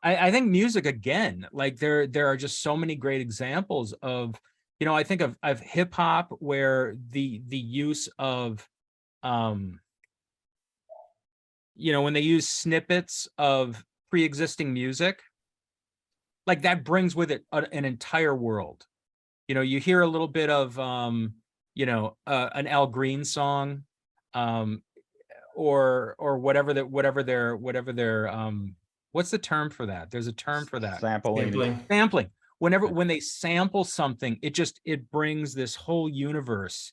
I think music again, like there are just so many great examples of, I think of hip hop, where the use of, when they use snippets of pre-existing music, like that brings with it an entire world. You hear a little bit of, an Al Green song, or whatever their what's the term for that? There's a term for that. sampling. Sampling. When they sample something, it brings this whole universe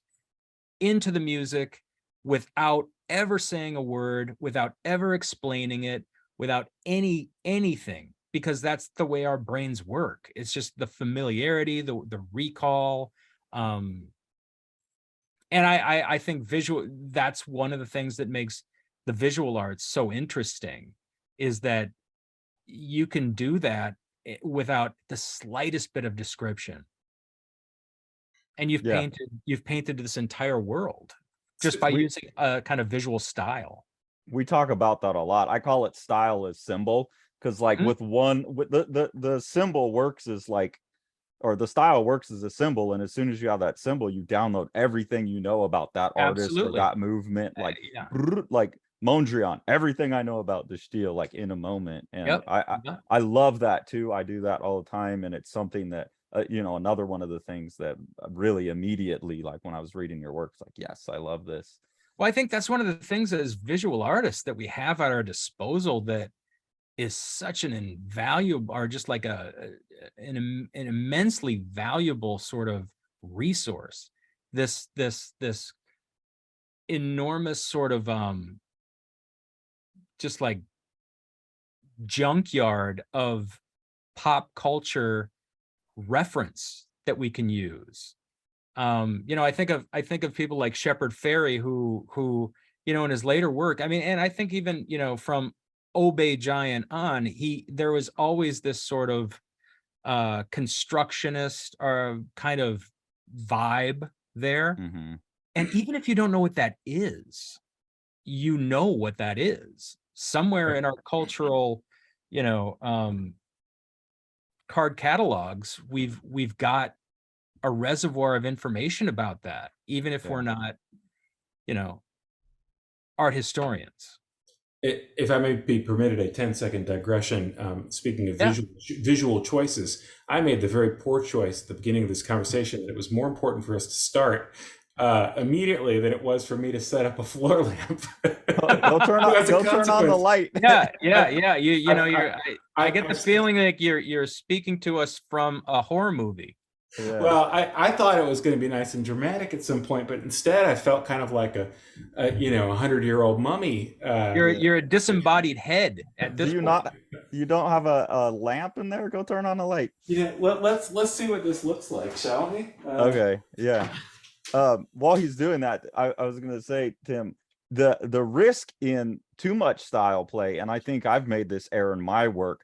into the music without ever saying a word, without ever explaining it, without anything, because that's the way our brains work. It's just the familiarity, the recall. And I think that's one of the things that makes the visual arts so interesting, is that you can do that without the slightest bit of description. And you've Yeah. painted this entire world just by We using a kind of visual style. we talk about that a lot. I call it style as symbol, because like Mhm. with the symbol works as like, or the style works as a symbol, and as soon as you have that symbol, you download everything you know about that artist or Absolutely. that movement, like Yeah. like Mondrian, everything I know about the style, like in a moment. And Yep. I love that too. I do that all the time, and it's something that you know, another one of the things that really immediately, like when I was reading your work, it's like, yes, I love this. Well, I think that's one of the things as visual artists that we have at our disposal that is such an invaluable, or just like an immensely valuable sort of resource. This enormous sort of just like junkyard of pop culture reference that we can use. You know, I think of people like Shepard Fairey, who, you know, in his later work, I mean, and I think even, you know, from Obey Giant on, there was always this sort of constructionist or kind of vibe there. Mm-hmm. And even if you don't know what that is, you know what that is. Somewhere in our cultural, you know, card catalogs, we've got a reservoir of information about that, even if we're Yeah. not, you know, art historians. If I may be permitted a 10-second digression, speaking of Yeah. visual choices, I made the very poor choice at the beginning of this conversation that it was more important for us to start immediately than it was for me to set up a floor lamp. Go turn on the light. Yeah. You know, I get I- the feeling like you're speaking to us from a horror movie. Yeah. Well, I thought it was going to be nice and dramatic at some point, but instead I felt kind of like a 100-year-old mummy. You're a disembodied head at this point. You don't have a lamp in there? Go turn on the light. Let's see what this looks like, shall we? Okay, yeah. While he's doing that, I was gonna say, Tim, the risk in too much style play, and I think I've made this error in my work,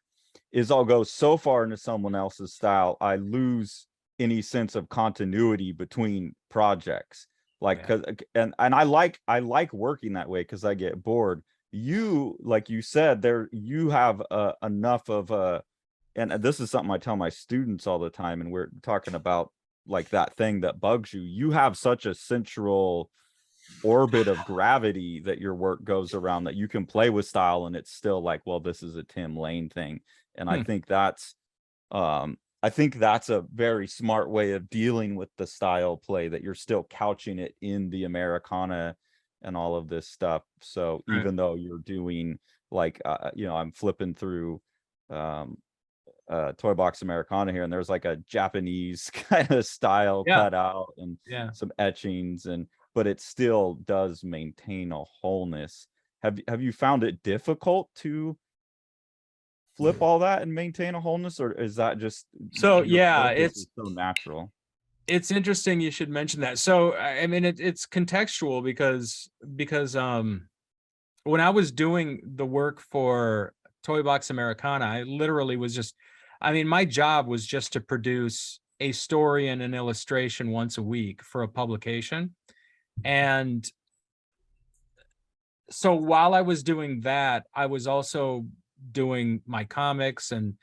is I'll go so far into someone else's style, I lose any sense of continuity between projects. Like, Yeah. cause and I like working that way because I get bored. You, like you said, you have enough of a, and this is something I tell my students all the time, and we're talking about like that thing that bugs you. You have such a central orbit of gravity that your work goes around, that you can play with style and it's still like, well, this is a Tim Lane thing. And I think that's a very smart way of dealing with the style play, that you're still couching it in the Americana and all of this stuff. So Right. even though you're doing like I'm flipping through Toy Box Americana here, and there's like a Japanese kind of style cut out and some etchings, but it still does maintain a wholeness. Have you found it difficult to flip all that and maintain a wholeness, or is that just So it's so natural? It's interesting you should mention that. So I mean, it's contextual because when I was doing the work for Toy Box Americana, I literally was just, I mean, my job was just to produce a story and an illustration once a week for a publication. And so while I was doing that, I was also doing my comics, and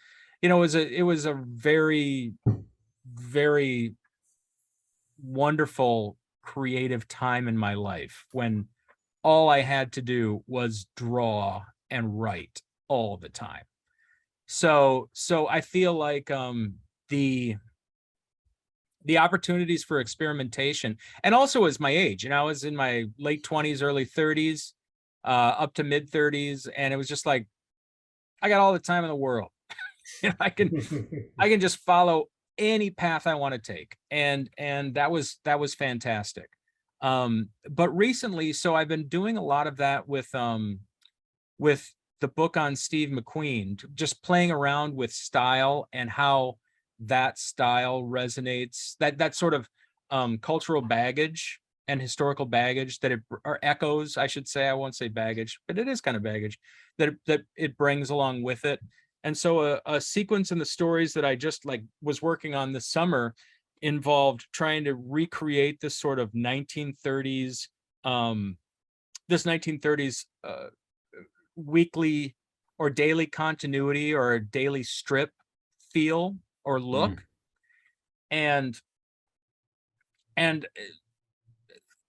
you know, it was a very, very wonderful creative time in my life when all I had to do was draw and write all the time. So I feel like the opportunities for experimentation, and also as my age, you know, I was in my late 20s, early 30s, up to mid 30s, and it was just like I got all the time in the world. You know, I can just follow any path I want to take, and that was fantastic. But recently, so I've been doing a lot of that with the book on Steve McQueen, just playing around with style and how that style resonates, that sort of cultural baggage and historical baggage that it, or echoes, I should say, I won't say baggage, but it is kind of baggage that it brings along with it. And so a sequence in the stories that I just like was working on this summer involved trying to recreate this sort of 1930s, this 1930s weekly or daily continuity or a daily strip feel or look. And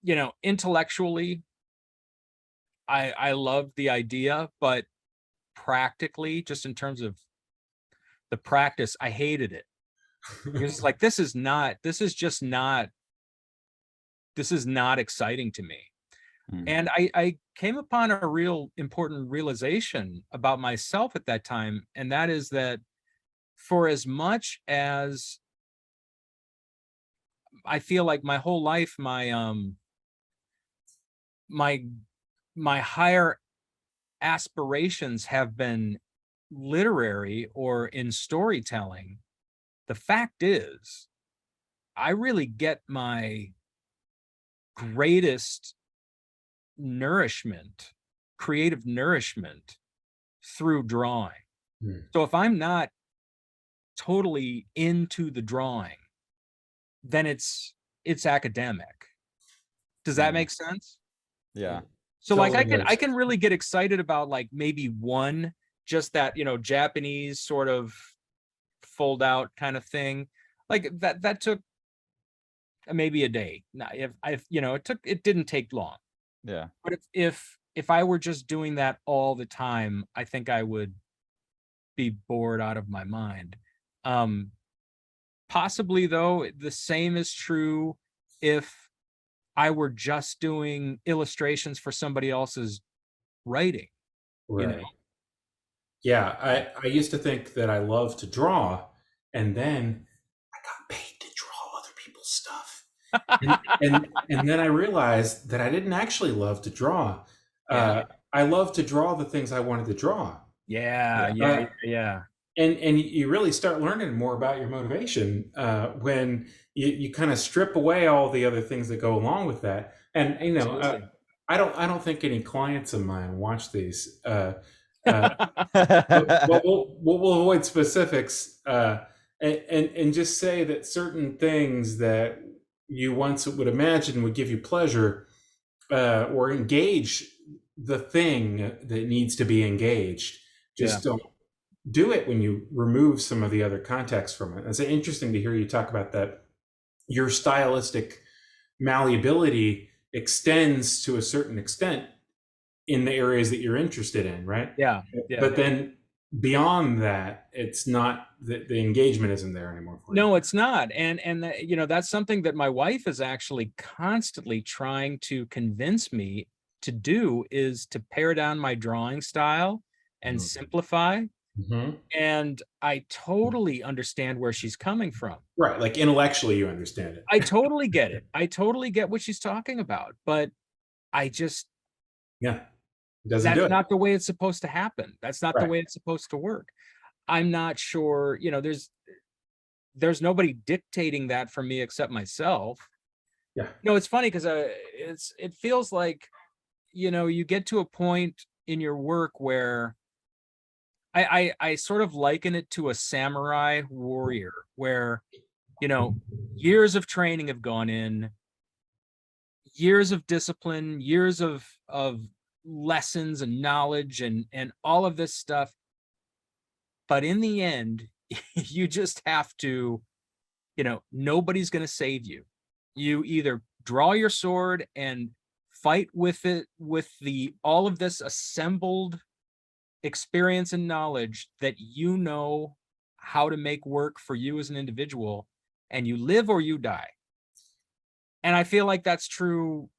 you know, intellectually, I love the idea, but practically, just in terms of the practice, I hated it. It's like, this is just not, this is not exciting to me. And I came upon a real important realization about myself at that time, and that is that for as much as I feel like my whole life, my my higher aspirations have been literary or in storytelling, the fact is, I really get my greatest nourishment, creative nourishment, through drawing. So if I'm not totally into the drawing, then it's academic. Does that make sense? Yeah. So like Totally I can really get excited about like maybe one, just that, you know, Japanese sort of fold out kind of thing. Like that took maybe a day. Now, if you know, it didn't take long. Yeah. But if I were just doing that all the time, I think I would be bored out of my mind. Possibly though, the same is true if I were just doing illustrations for somebody else's writing. Right. You know? Yeah, I used to think that I loved to draw, and then I got paid to draw other people's stuff. And then I realized that I didn't actually love to draw. Yeah. I love to draw the things I wanted to draw. Yeah. And you really start learning more about your motivation when you kind of strip away all the other things that go along with that. And you know, Absolutely. I don't think any clients of mine watch these. But we'll avoid specifics and just say that certain things that you once would imagine would give you pleasure or engage the thing that needs to be engaged. Just don't do it when you remove some of the other context from it. It's interesting to hear you talk about that. Your stylistic malleability extends to a certain extent in the areas that you're interested in, right? Yeah. But then beyond that, it's not the engagement isn't there anymore for you. No, it's not. And you know, that's something that my wife is actually constantly trying to convince me to do, is to pare down my drawing style and simplify. And I totally understand where she's coming from. Right, like intellectually you understand it. I totally get it. I totally get what she's talking about, but I just, Yeah, it doesn't do that's it. not the way it's supposed to happen. That's not the Right. way it's supposed to work. I'm not sure, you know, there's nobody dictating that for me except myself. Yeah. No, it's funny because it feels like, you know, you get to a point in your work where I sort of liken it to a samurai warrior where, you know, years of training have gone in, years of discipline, years of lessons and knowledge and all of this stuff. But in the end, you just have to, you know, nobody's going to save you. You either draw your sword and fight with it, with the all of this assembled experience and knowledge that you know how to make work for you as an individual, and you live or you die. And I feel like that's true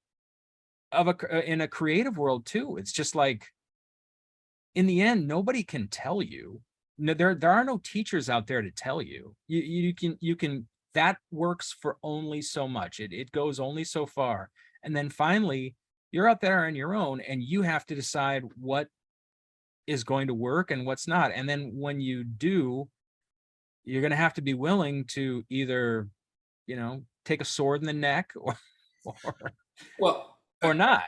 of in a creative world too. It's just like, in the end, nobody can tell you. No, there are no teachers out there to tell you. You can that works for only so much. It goes only so far. And then finally, you're out there on your own and you have to decide what is going to work and what's not. And then when you do, you're going to have to be willing to either, take a sword in the neck or, Well, or not.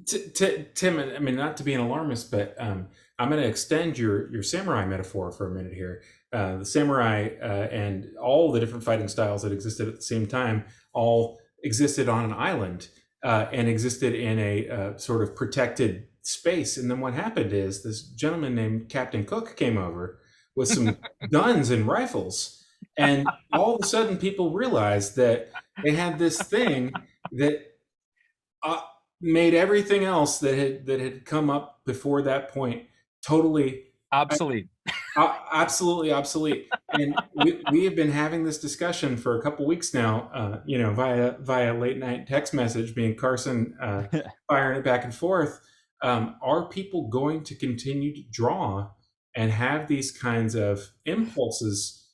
Tim, I mean, not to be an alarmist, but I'm going to extend your samurai metaphor for a minute here. The samurai and all the different fighting styles that existed at the same time all existed on an island and existed in a sort of protected space. And then what happened is this gentleman named Captain Cook came over with some guns and rifles. And all of a sudden, people realized that they had this thing that made everything else that had come up before that point totally Obsolete. absolutely obsolete. And we have been having this discussion for a couple weeks now, via late night text message, being Carson firing it back and forth. Are people going to continue to draw and have these kinds of impulses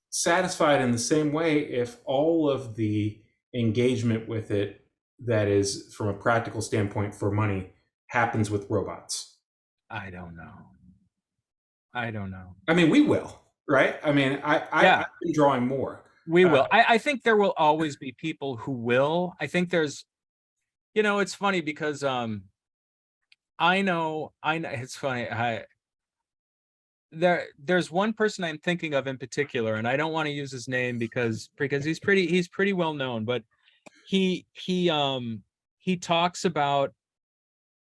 satisfied in the same way if all of the engagement with it that is from a practical standpoint for money happens with robots? I don't know. I mean, we will, right? I mean, I've been drawing more. We will. I think there will always be people who will. I think there's, it's funny because I know it's funny. There's one person I'm thinking of in particular, and I don't want to use his name because he's pretty well known, but he talks about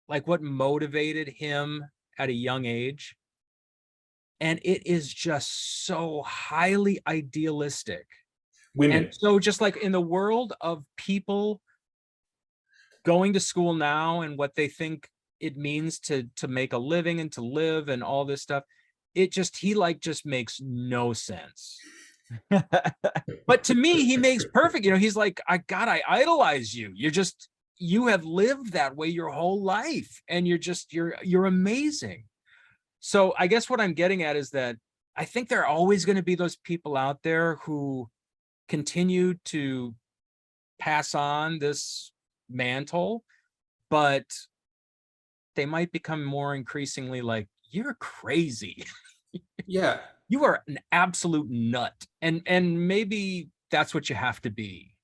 like what motivated him at a young age. And it is just so highly idealistic. Women. And so just like in the world of people going to school now and what they think it means to make a living and to live and all this stuff, he just makes no sense. But to me, he makes perfect. He's like, I idolize you. You have lived that way your whole life. And you're amazing. So I guess what I'm getting at is that I think there are always going to be those people out there who continue to pass on this mantle, but they might become more increasingly like, you're crazy. Yeah. You are an absolute nut. And maybe that's what you have to be,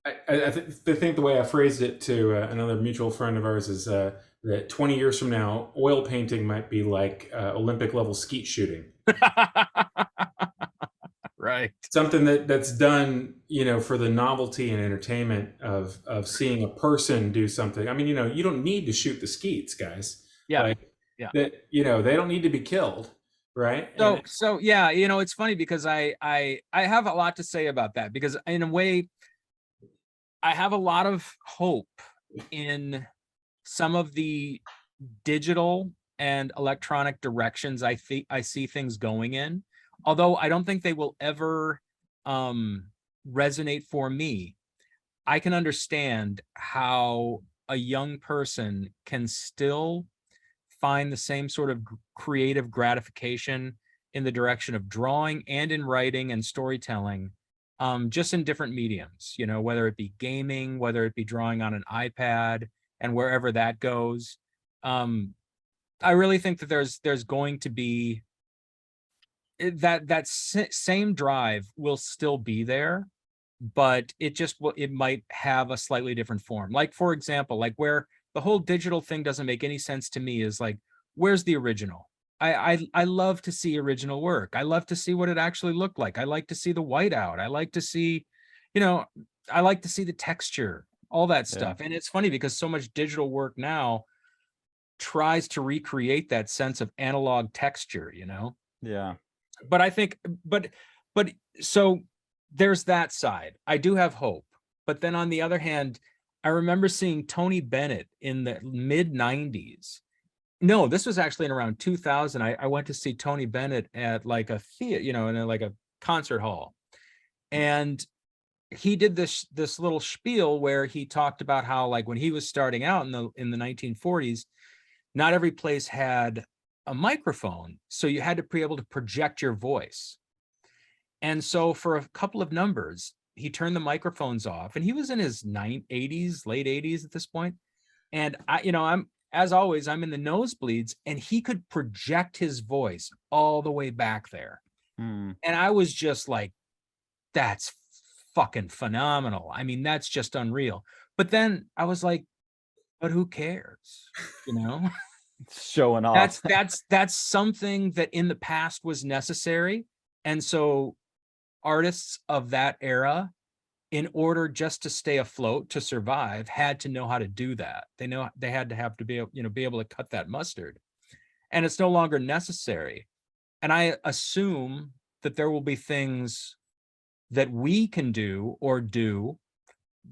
I think the way I phrased it to another mutual friend of ours is that 20 years from now, oil painting might be like Olympic level skeet shooting. Right. Something that's done, for the novelty and entertainment of seeing a person do something. I mean, you don't need to shoot the skeets, guys. Yeah. That, they don't need to be killed. Right. So yeah, it's funny because I have a lot to say about that, because in a way, I have a lot of hope in some of the digital and electronic directions I see things going in, although I don't think they will ever resonate for me. I can understand how a young person can still find the same sort of creative gratification in the direction of drawing and in writing and storytelling, just in different mediums, whether it be gaming, whether it be drawing on an iPad, and wherever that goes. I really think that there's going to be that same drive will still be there, but it might have a slightly different form. Like, for example, like where the whole digital thing doesn't make any sense to me is like, where's the original? I love to see original work. I love to see what it actually looked like. I like to see the whiteout. I like to see, I like to see the texture, all that stuff. And it's funny because so much digital work now tries to recreate that sense of analog texture, Yeah. But I think, but so there's that side. I do have hope. But then on the other hand, I remember seeing Tony Bennett in the mid 90s. No, this was actually in around 2000. I went to see Tony Bennett at like a theater, in like a concert hall. And he did this little spiel where he talked about how, like, when he was starting out in the 1940s, not every place had a microphone. So you had to be able to project your voice. And so for a couple of numbers, he turned the microphones off, and he was in his late 80s at this point. And as always, I'm in the nosebleeds, and he could project his voice all the way back there. Hmm. And I was just like, that's fucking phenomenal. I mean, that's just unreal. But then I was like, but who cares? You know? Showing off. That's something that in the past was necessary. And so artists of that era, in order just to stay afloat, to survive, had to know how to do that. They had to have to be, be able to cut that mustard. And it's no longer necessary. And I assume that there will be things that we can do or do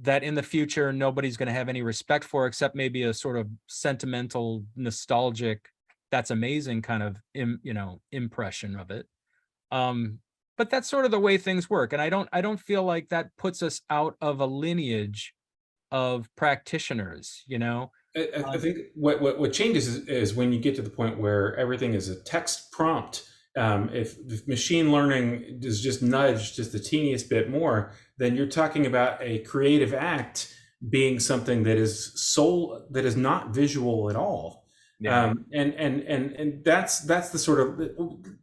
that in the future nobody's going to have any respect for, except maybe a sort of sentimental, nostalgic, that's amazing kind of impression of it. But that's sort of the way things work, and I don't feel like that puts us out of a lineage of practitioners. I think what changes is when you get to the point where everything is a text prompt. If machine learning is just nudged just the teeniest bit more, then you're talking about a creative act being something that is not visual at all. Yeah. And that's the sort of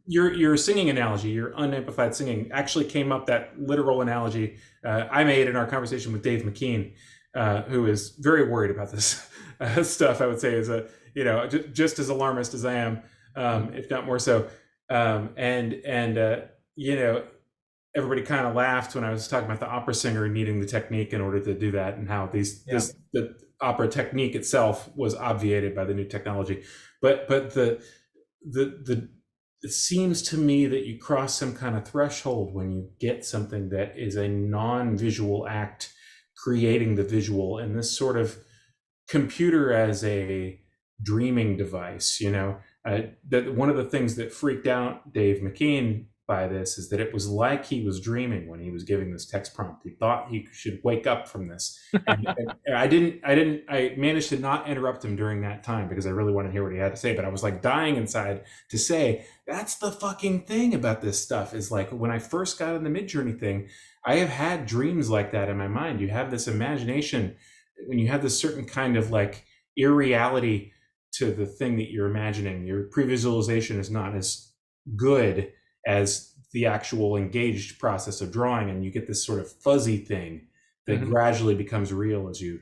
your singing analogy, your unamplified singing actually came up. That literal analogy I made in our conversation with Dave McKean, who is very worried about this stuff. I would say is just as alarmist as I am, if not more so. Everybody kind of laughed when I was talking about the opera singer needing the technique in order to do that, and how the opera technique itself was obviated by the new technology. But it seems to me that you cross some kind of threshold when you get something that is a non-visual act creating the visual, and this sort of computer as a dreaming device. That one of the things that freaked out Dave McKean by this is that it was like he was dreaming when he was giving this text prompt. He thought he should wake up from this. And I managed to not interrupt him during that time because I really wanted to hear what he had to say, but I was like dying inside to say, that's the fucking thing about this stuff, is like when I first got in the Midjourney thing, I have had dreams like that in my mind. You have this imagination when you have this certain kind of like irreality to the thing that you're imagining. Your pre-visualization is not as good as the actual engaged process of drawing, and you get this sort of fuzzy thing that gradually becomes real as you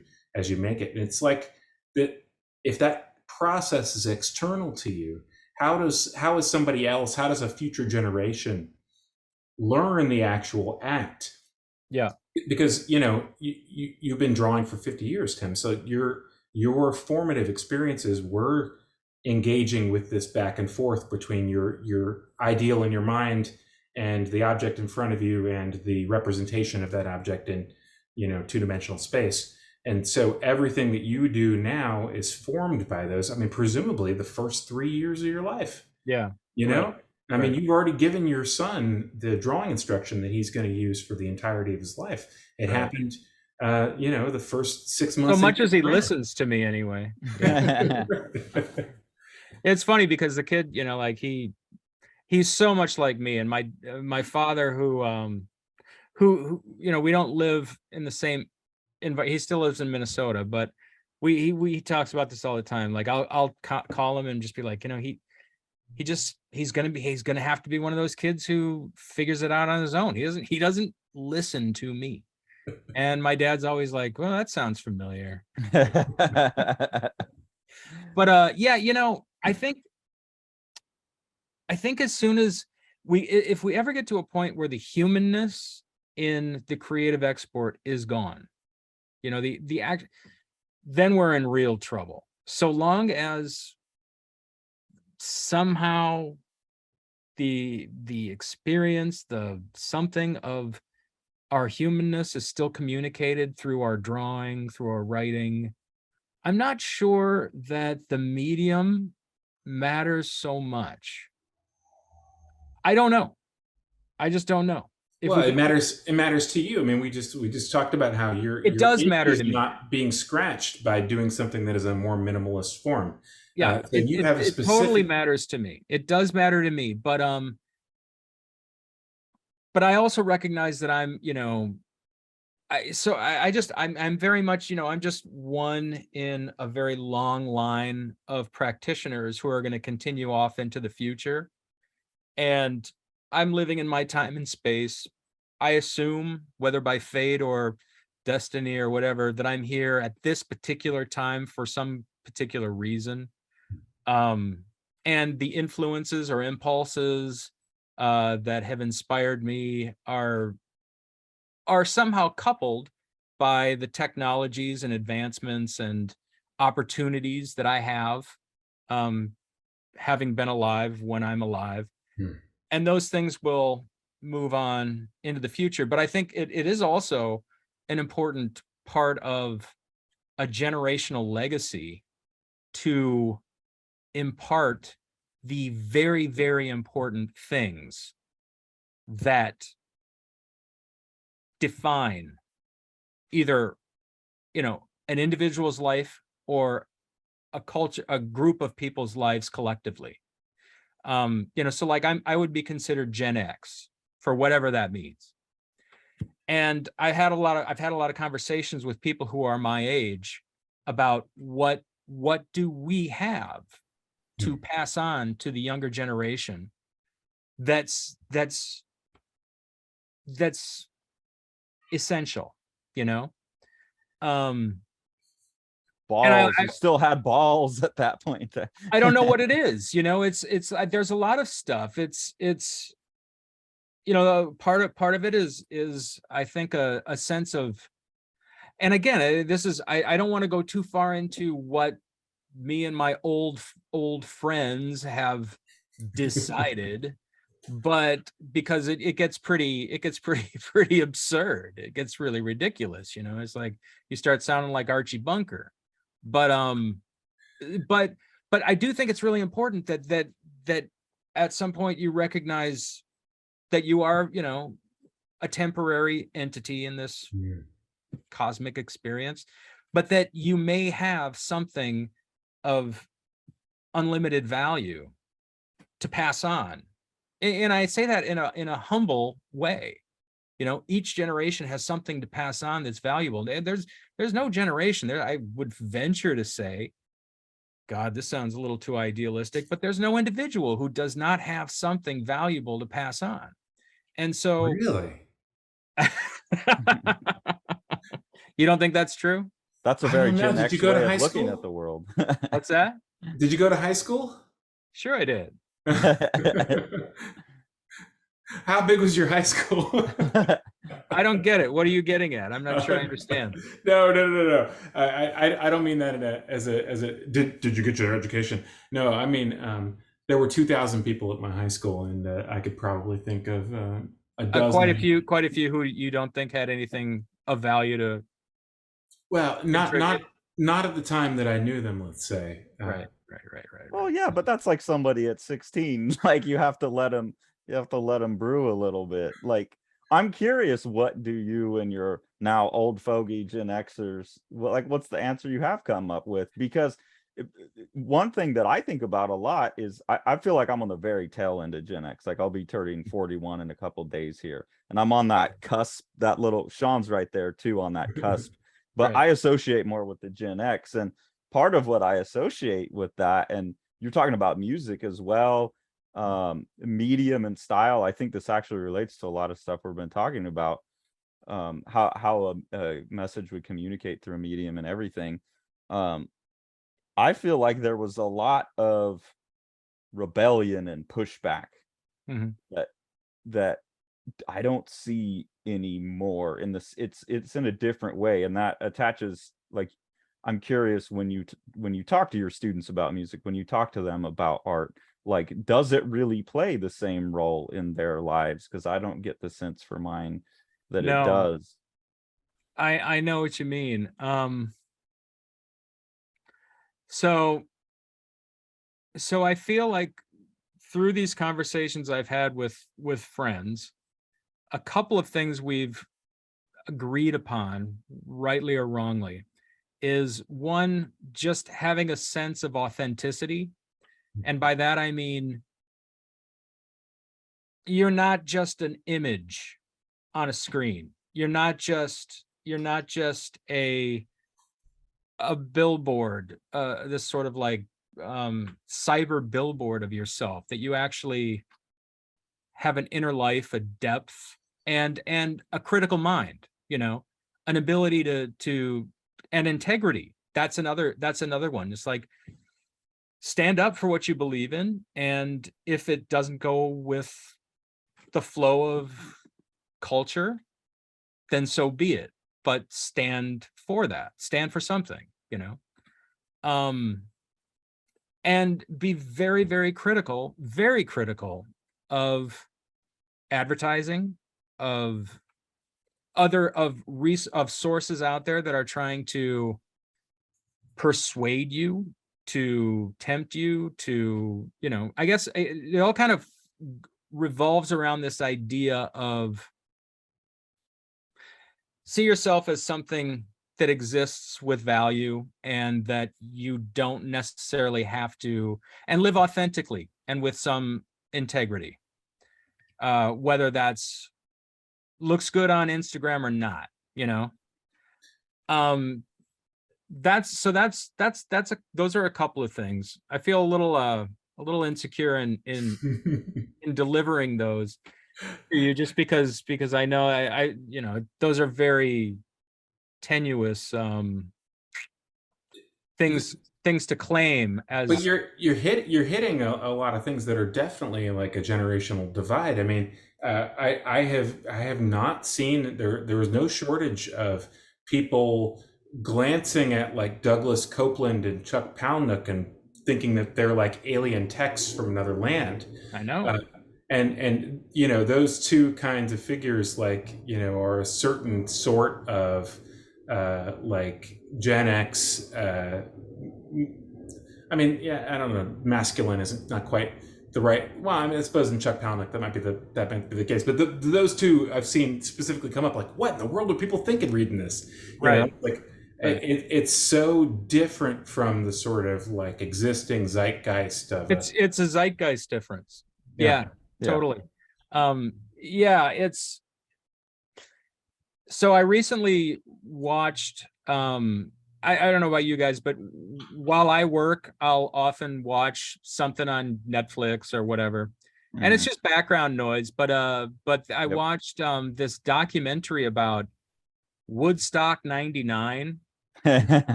make it. And it's like that, if that process is external to you, how is somebody else, how does a future generation learn the actual act? Yeah. Because you've been drawing for 50 years, Tim, so your formative experiences were engaging with this back and forth between your ideal in your mind and the object in front of you and the representation of that object in two-dimensional space. And so everything that you do now is formed by those. I mean, presumably the first 3 years of your life. Yeah. Right. I mean, you've already given your son the drawing instruction that he's going to use for the entirety of his life. It happened the first 6 months. So much as he listens to me anyway. Yeah. It's funny because the kid, he's so much like me, and my father, who we don't live in the same environment. He still lives in Minnesota, but he talks about this all the time. Like I'll call him and just be like, he's gonna have to be one of those kids who figures it out on his own. He doesn't listen to me. And my dad's always like, well, that sounds familiar. But I think as soon as if we ever get to a point where the humanness in the creative export is gone, the act, then we're in real trouble. So long as somehow the experience, the something of our humanness is still communicated through our drawing, through our writing, I'm not sure that the medium matters so much. I don't know. I just don't know. It matters. It matters to you. I mean, we just talked about how it does matter to me. Not being scratched by doing something that is a more minimalist form. Yeah, so you have a specific... it totally matters to me. It does matter to me, but I also recognize that I'm, I'm very much, I'm just one in a very long line of practitioners who are going to continue off into the future. And I'm living in my time and space. I assume, whether by fate or destiny or whatever, that I'm here at this particular time for some particular reason. And the influences or impulses that have inspired me are somehow coupled by the technologies and advancements and opportunities that I have, having been alive when I'm alive. And those things will move on into the future. But I think it is also an important part of a generational legacy to impart the very, very important things that define either, an individual's life or a culture, a group of people's lives collectively. So like I would be considered Gen X, for whatever that means. And I've had a lot of conversations with people who are my age about what do we have to pass on to the younger generation that's essential, um Balls. You still had balls at that point. I don't know what it is, it's there's a lot of stuff. It's part of it is I think a sense of, and again, this is, I don't want to go too far into what me and my old friends have decided, but because it gets pretty pretty absurd. It gets really ridiculous. It's like you start sounding like Archie Bunker. But but I do think it's really important that at some point you recognize that you are, a temporary entity in this cosmic experience, but that you may have something of unlimited value to pass on. And I say that in a humble way. Each generation has something to pass on that's valuable. There's no generation there. I would venture to say, God, this sounds a little too idealistic, but there's no individual who does not have something valuable to pass on. And so, Really? You don't think that's true? That's a I very don't know. Gen Did you X go to way high of looking school? at the world. What's that? Did you go to high school? Sure, I did. How big was your high school? I don't get it. What are you getting at? I'm not sure I understand. No. I don't mean that as a. Did you get your education? No, I mean there were 2,000 people at my high school, and I could probably think of a dozen. Quite a few who you don't think had anything of value to Well, contribute. not at the time that I knew them. Let's say. Right. Well, yeah, but that's like somebody at 16. Like you have to let them brew a little bit. Like I'm curious, what do you and your now old fogey Gen Xers, what's the answer you have come up with? Because one thing that I think about a lot is I feel like I'm on the very tail end of Gen X. Like I'll be turning 41 in a couple days here, and I'm on that cusp. That little Sean's right there too on that cusp. But Right. I associate more with the Gen X, and part of what I associate with that, and you're talking about music as well, medium and style. I think this actually relates to a lot of stuff we've been talking about, how a message would communicate through a medium and everything. I feel like there was a lot of rebellion and pushback that I don't see anymore in this. It's in a different way, and that attaches, like, I'm curious, when you talk to your students about music, when you talk to them about art, like, does it really play the same role in their lives? Because I don't get the sense for mine that it No, does. I know what you mean. So I feel like through these conversations I've had with friends, a couple of things we've agreed upon, rightly or wrongly, is one, just having a sense of authenticity. And by that, I mean, you're not just an image on a screen. You're not just a billboard, this sort of like cyber billboard of yourself, that you actually have an inner life, a depth, and a critical mind, an ability to and integrity. That's another one. It's like, stand up for what you believe in, and if it doesn't go with the flow of culture, then so be it. But stand for that. Stand for something, and be very, very critical of advertising, of sources out there that are trying to persuade you, to tempt you to, I guess it all kind of revolves around this idea of see yourself as something that exists with value, and that you don't necessarily have to, and live authentically and with some integrity, whether that's looks good on Instagram or not, those are a couple of things. I feel a little insecure in delivering those to you, just because I know I those are very tenuous things to claim as. But you're hitting a lot of things that are definitely like a generational divide. I mean, I have not seen there was no shortage of people glancing at like Douglas Copeland and Chuck Palahniuk and thinking that they're like alien texts from another land. I know. And those two kinds of figures, like, are a certain sort of like Gen X. I mean, yeah, I don't know. Masculine isn't not quite the right. Well, I mean, I suppose in Chuck Palahniuk that might be the case. But those two I've seen specifically come up. Like, what in the world are people thinking reading this? Like, right. It's so different from the sort of like existing zeitgeist of. It's a zeitgeist difference. Yeah, totally. Yeah, it's. So I recently watched. I don't know about you guys, but while I work, I'll often watch something on Netflix or whatever, and it's just background noise. But I watched this documentary about Woodstock '99.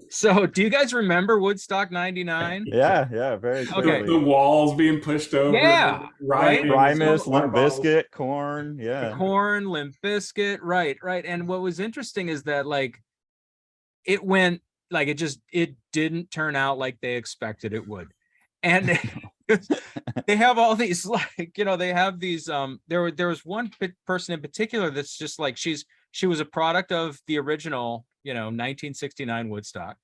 So do you guys remember Woodstock '99? Yeah, very clearly. The walls being pushed over. Yeah, right. Primus, Limp Bizkit, Korn, Korn, Limp Bizkit, right. And what was interesting is that like it went like it didn't turn out like they expected it would, and they have all these like they have these there was one person in particular that's just like she was a product of the original 1969 Woodstock,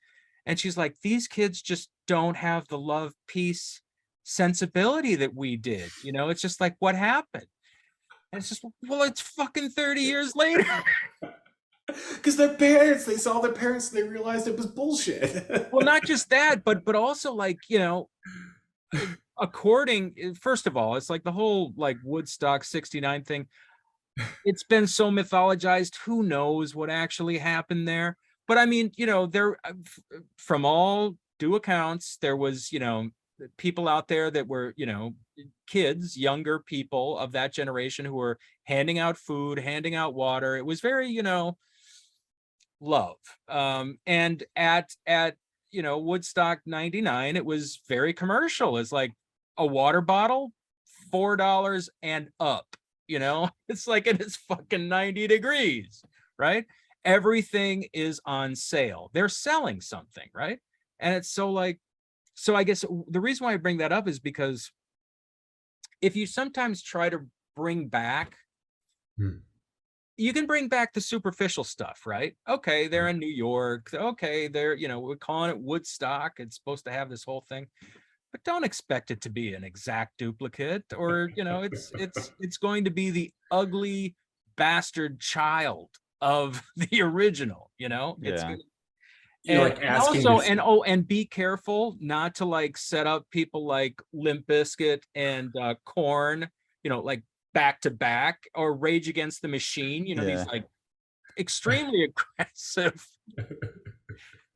and she's like, these kids just don't have the love, peace, sensibility that we did. It's just like, what happened? And it's just, well, it's fucking 30 years later. Because they saw their parents and they realized it was bullshit. Well, not just that, but also like, first of all, it's like the whole like Woodstock '69 thing. It's been so mythologized. Who knows what actually happened there? But I mean, there, from all due accounts, there was, people out there that were, kids, younger people of that generation who were handing out food, handing out water. It was very, love. And at Woodstock '99, it was very commercial. It's like a water bottle, $4 and up. It's like, and it's fucking 90 degrees, right? Everything is on sale. They're selling something, right? And it's so I guess the reason why I bring that up is because if you sometimes try to bring back, you can bring back the superficial stuff, right? Okay, they're in New York. Okay, they're, we're calling it Woodstock. It's supposed to have this whole thing. But don't expect it to be an exact duplicate, or it's going to be the ugly bastard child of the original. It's You're and, like asking also and be careful not to like set up people like Limp Bizkit and Korn, like back to back, or Rage Against the Machine. These like extremely aggressive.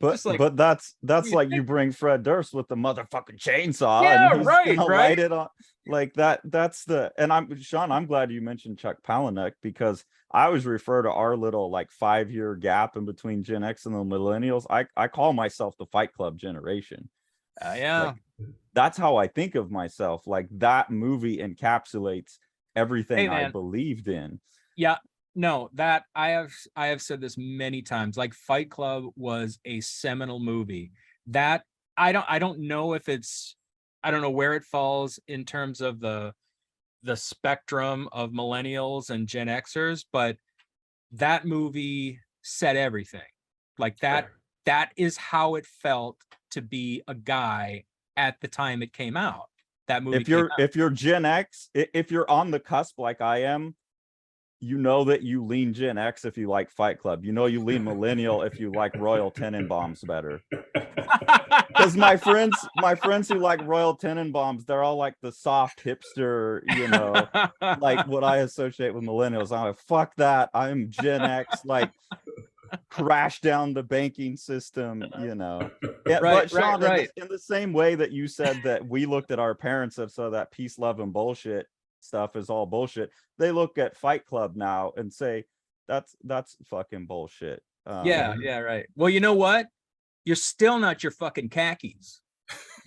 But Just like, but that's you like think- you bring Fred Durst with the motherfucking chainsaw, Yeah, and he's right, gonna right. light it on like that. That's the and I'm Sean. I'm glad you mentioned Chuck Palahniuk, because I always refer to our little like 5-year gap in between Gen X and the millennials. I call myself the Fight Club generation. yeah. Like, that's how I think of myself. Like that movie encapsulates everything Hey, I man. believed in. Yeah, no, that I have said this many times. Like Fight Club was a seminal movie. That I don't know if it's, I don't know where it falls in terms of the spectrum of millennials and Gen Xers, but that movie said everything. Like that is how it felt to be a guy at the time it came out. That movie If you're Gen X, if you're on the cusp like I am, you know that you lean Gen X if you like Fight Club. You know you lean millennial if you like Royal Tenenbaums better. Because my friends who like Royal Tenenbaums, they're all like the soft hipster, like what I associate with millennials. I'm like, fuck that. I'm Gen X, like crash down the banking system. Yeah, Right, but Sean, right. in the same way that you said that we looked at our parents and so that peace, love, and bullshit stuff is all bullshit, they look at Fight Club now and say that's fucking bullshit. Yeah, right. Well, you know what? You're still not your fucking khakis.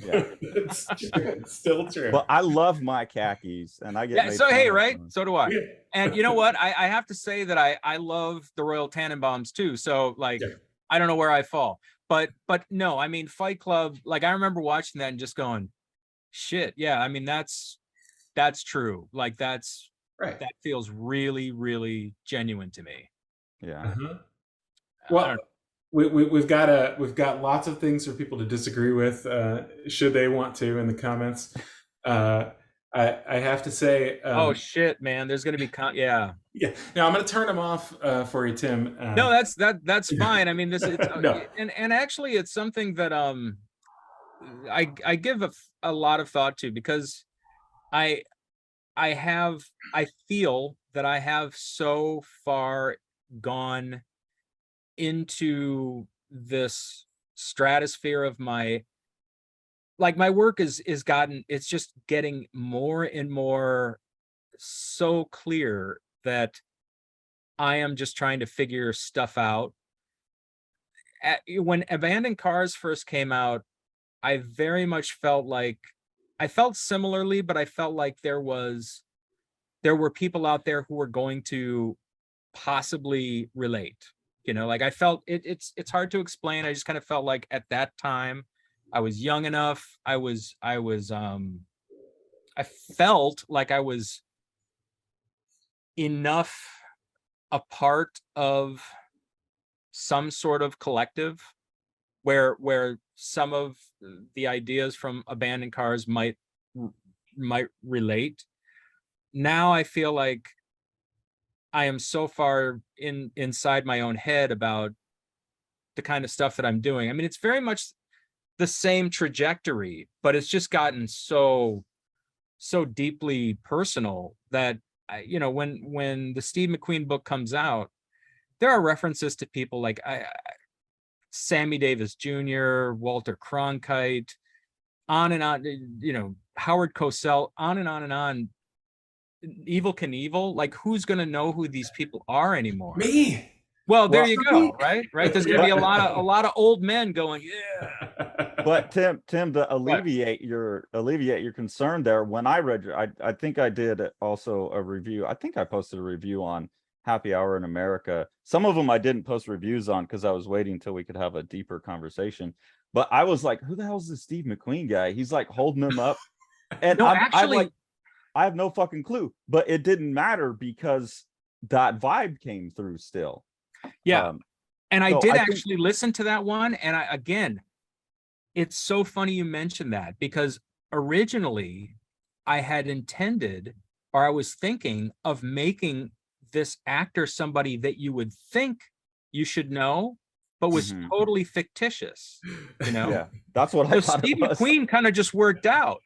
Yeah. It's true. It's still true. But I love my khakis, and I get Yeah, made so fun hey, of right? them. So do I. Yeah. And you know what? I have to say that I love the Royal Tannenbaums too. So like, Yeah. I don't know where I fall. But no, I mean Fight Club, like I remember watching that and just going, shit, yeah, I mean that's true. Like that's Right. that feels really, really genuine to me. Yeah. Uh-huh. I Well, don't know. we've got lots of things for people to disagree with, should they want to, in the comments. I have to say, Oh shit, man. There's gonna be yeah. Now I'm going to turn them off for you, Tim. No, that's fine. I mean, this it's No. and actually it's something that I give a lot of thought to, because I feel that I have so far gone into this stratosphere of my work is gotten, it's just getting more and more so clear that I am just trying to figure stuff out. When Abandoned Cars first came out, I very much felt like I felt similarly, but I felt like there were people out there who were going to possibly relate. Like I felt it's hard to explain. I just kind of felt like at that time I was young enough. I felt like I was enough a part of some sort of collective where some of the ideas from Abandoned Cars might relate. Now I feel like I am so far inside my own head about the kind of stuff that I'm doing. I mean, it's very much the same trajectory, but it's just gotten so deeply personal that when the Steve McQueen book comes out, there are references to people like Sammy Davis Jr., Walter Cronkite, on and on, Howard Cosell, on and on and on. Evil Knievel, like who's gonna know who these people are anymore? Me. Well, there Well, you go, right? There's gonna be a lot of old men going, yeah. But Tim, to alleviate your concern there, when I read I think I did also a review. I think I posted a review on Happy Hour in America. Some of them I didn't post reviews on because I was waiting until we could have a deeper conversation. But I was like, who the hell is this Steve McQueen guy? He's like holding him up. And No, I'm like, I have no fucking clue. But it didn't matter because that vibe came through still. Yeah. And I so did I actually listen to that one. And again, it's so funny you mentioned that, because originally I had intended, or I was thinking of making this actor somebody that you would think you should know, but was totally fictitious. Yeah, that's what I thought. Steve McQueen kind of just worked out.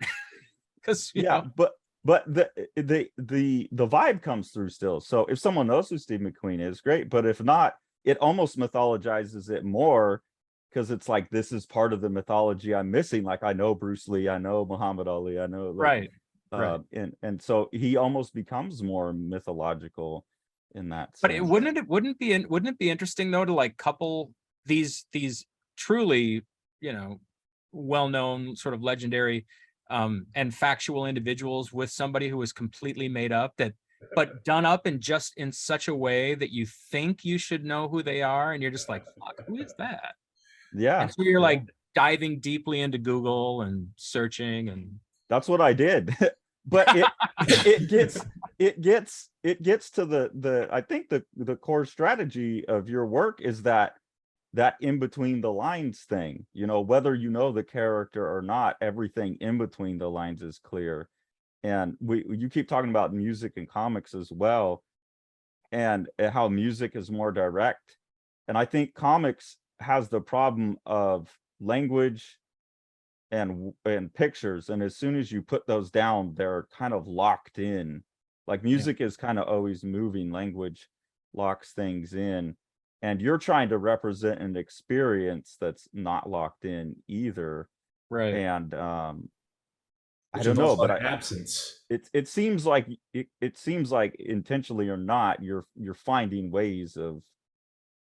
Because but but the vibe comes through still. So if someone knows who Steve McQueen is, great. But if not, it almost mythologizes it more, because it's like, this is part of the mythology I'm missing. Like, I know Bruce Lee, I know Muhammad Ali, I know, like, Right. and so he almost becomes more mythological in that But sense. wouldn't it be interesting though to like couple these truly, you know, well-known sort of legendary and factual individuals with somebody who is completely made up, that but done up in just in such a way that you think you should know who they are, and you're just like, fuck, who is that? Yeah, And so you're yeah. like diving deeply into Google and searching, and That's what I did. But it gets to the I think the core strategy of your work is that in between the lines thing, you know, whether you know the character or not, everything in between the lines is clear. And you keep talking about music and comics as well, and how music is more direct. And I think comics has the problem of language and pictures, and as soon as you put those down, they're kind of locked in. Like, music is kind of always moving, language locks things in, and you're trying to represent an experience that's not locked in either. right. And I Which don't know, involves a but lot of absence. it seems like it seems like, intentionally or not, you're finding ways of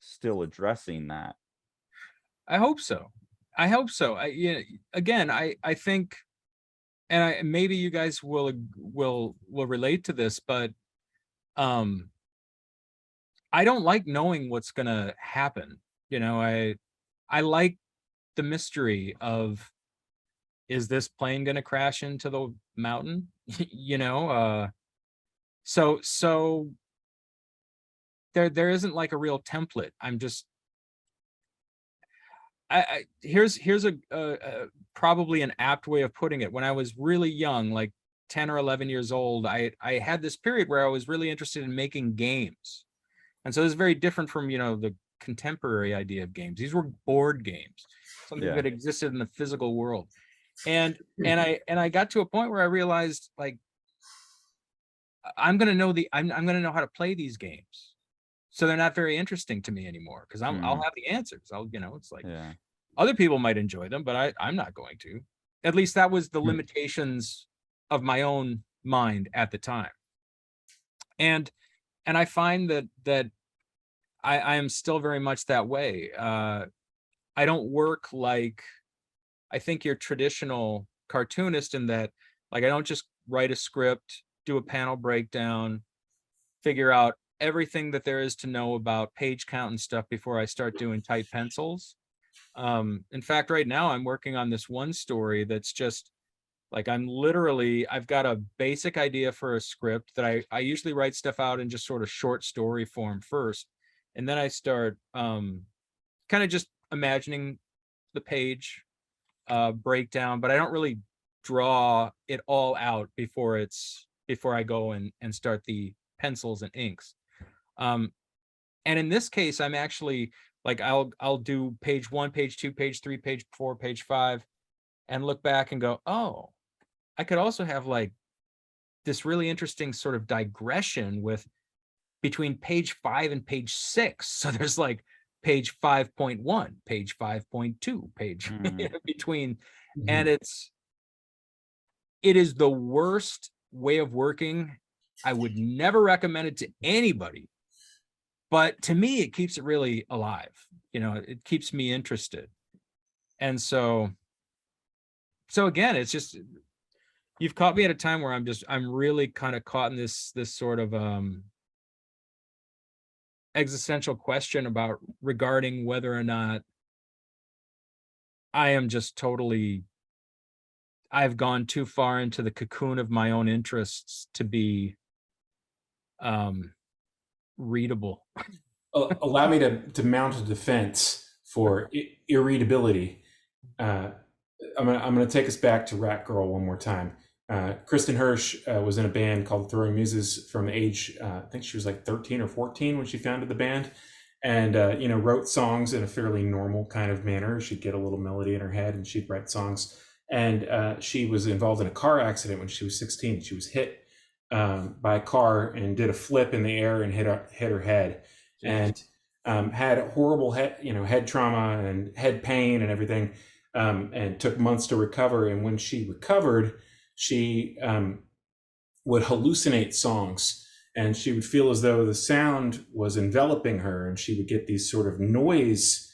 still addressing that. I hope so. I hope so. Again, I think, and maybe you guys will relate to this, but um, I don't like knowing what's gonna happen. You know, I like the mystery of, is this plane gonna crash into the mountain? You know, so there isn't like a real template. I'm just here's a probably an apt way of putting it. When I was really young, like 10 or 11 years old, I had this period where I was really interested in making games. And so this is very different from, you know, the contemporary idea of games. These were board games, something Yeah. that existed in the physical world. And I got to a point where I realized, like, I'm going to know I'm going to know how to play these games. So they're not very interesting to me anymore, because I'll have the answers. You know, it's like, Yeah. other people might enjoy them, but I'm not going to. At least that was the limitations of my own mind at the time. And I find that I am still very much that way. I don't work like, I think, your traditional cartoonist, in that, like, I don't just write a script, do a panel breakdown, figure out everything that there is to know about page count and stuff before I start doing tight pencils. In fact, right now I'm working on this one story that's just like, I've got a basic idea for a script that I usually write stuff out in just sort of short story form first. And then I start kind of just imagining the page breakdown, but I don't really draw it all out before I go and start the pencils and inks. And in this case, I'm actually like, I'll do page 1, page 2, page 3, page 4, page 5, and look back and go, oh, I could also have like this really interesting sort of digression with between page 5 and page 6. So there's like page 5.1, page 5.2, page between, and it is the worst way of working. I would never recommend it to anybody, but to me, it keeps it really alive. You know, it keeps me interested. And so again, it's just, you've caught me at a time where I'm really kind of caught in this sort of existential question about regarding whether or not I am just totally, I've gone too far into the cocoon of my own interests to be readable. Allow me to mount a defense for irreadability. I'm gonna take us back to Rat Girl one more time. Kristen Hirsch was in a band called Throwing Muses from the age, I think she was like 13 or 14 when she founded the band, and wrote songs in a fairly normal kind of manner. She'd get a little melody in her head and she'd write songs. and she was involved in a car accident when she was 16. She was hit by a car and did a flip in the air and hit her head, and had horrible head trauma and head pain and everything, and took months to recover. And when she recovered, she would hallucinate songs, and she would feel as though the sound was enveloping her, and she would get these sort of noise,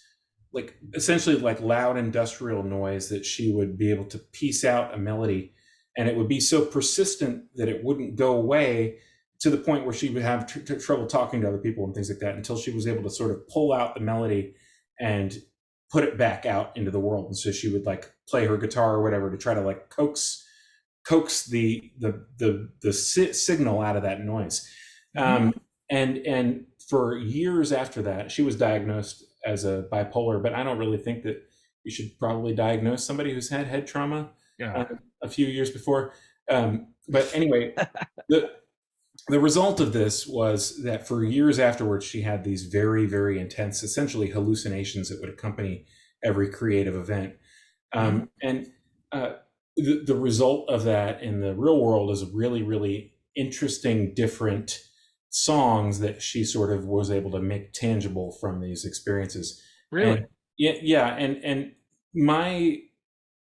like essentially like loud industrial noise, that she would be able to piece out a melody, and it would be so persistent that it wouldn't go away, to the point where she would have trouble talking to other people and things like that, until she was able to sort of pull out the melody and put it back out into the world. And so she would like play her guitar or whatever to try to like coax the signal out of that noise. And for years after that, she was diagnosed as a bipolar, but I don't really think that you should probably diagnose somebody who's had head trauma a few years before. But anyway, the result of this was that for years afterwards, she had these very, very intense, essentially hallucinations that would accompany every creative event. The result of that in the real world is really, really interesting, different songs that she sort of was able to make tangible from these experiences. Really? And my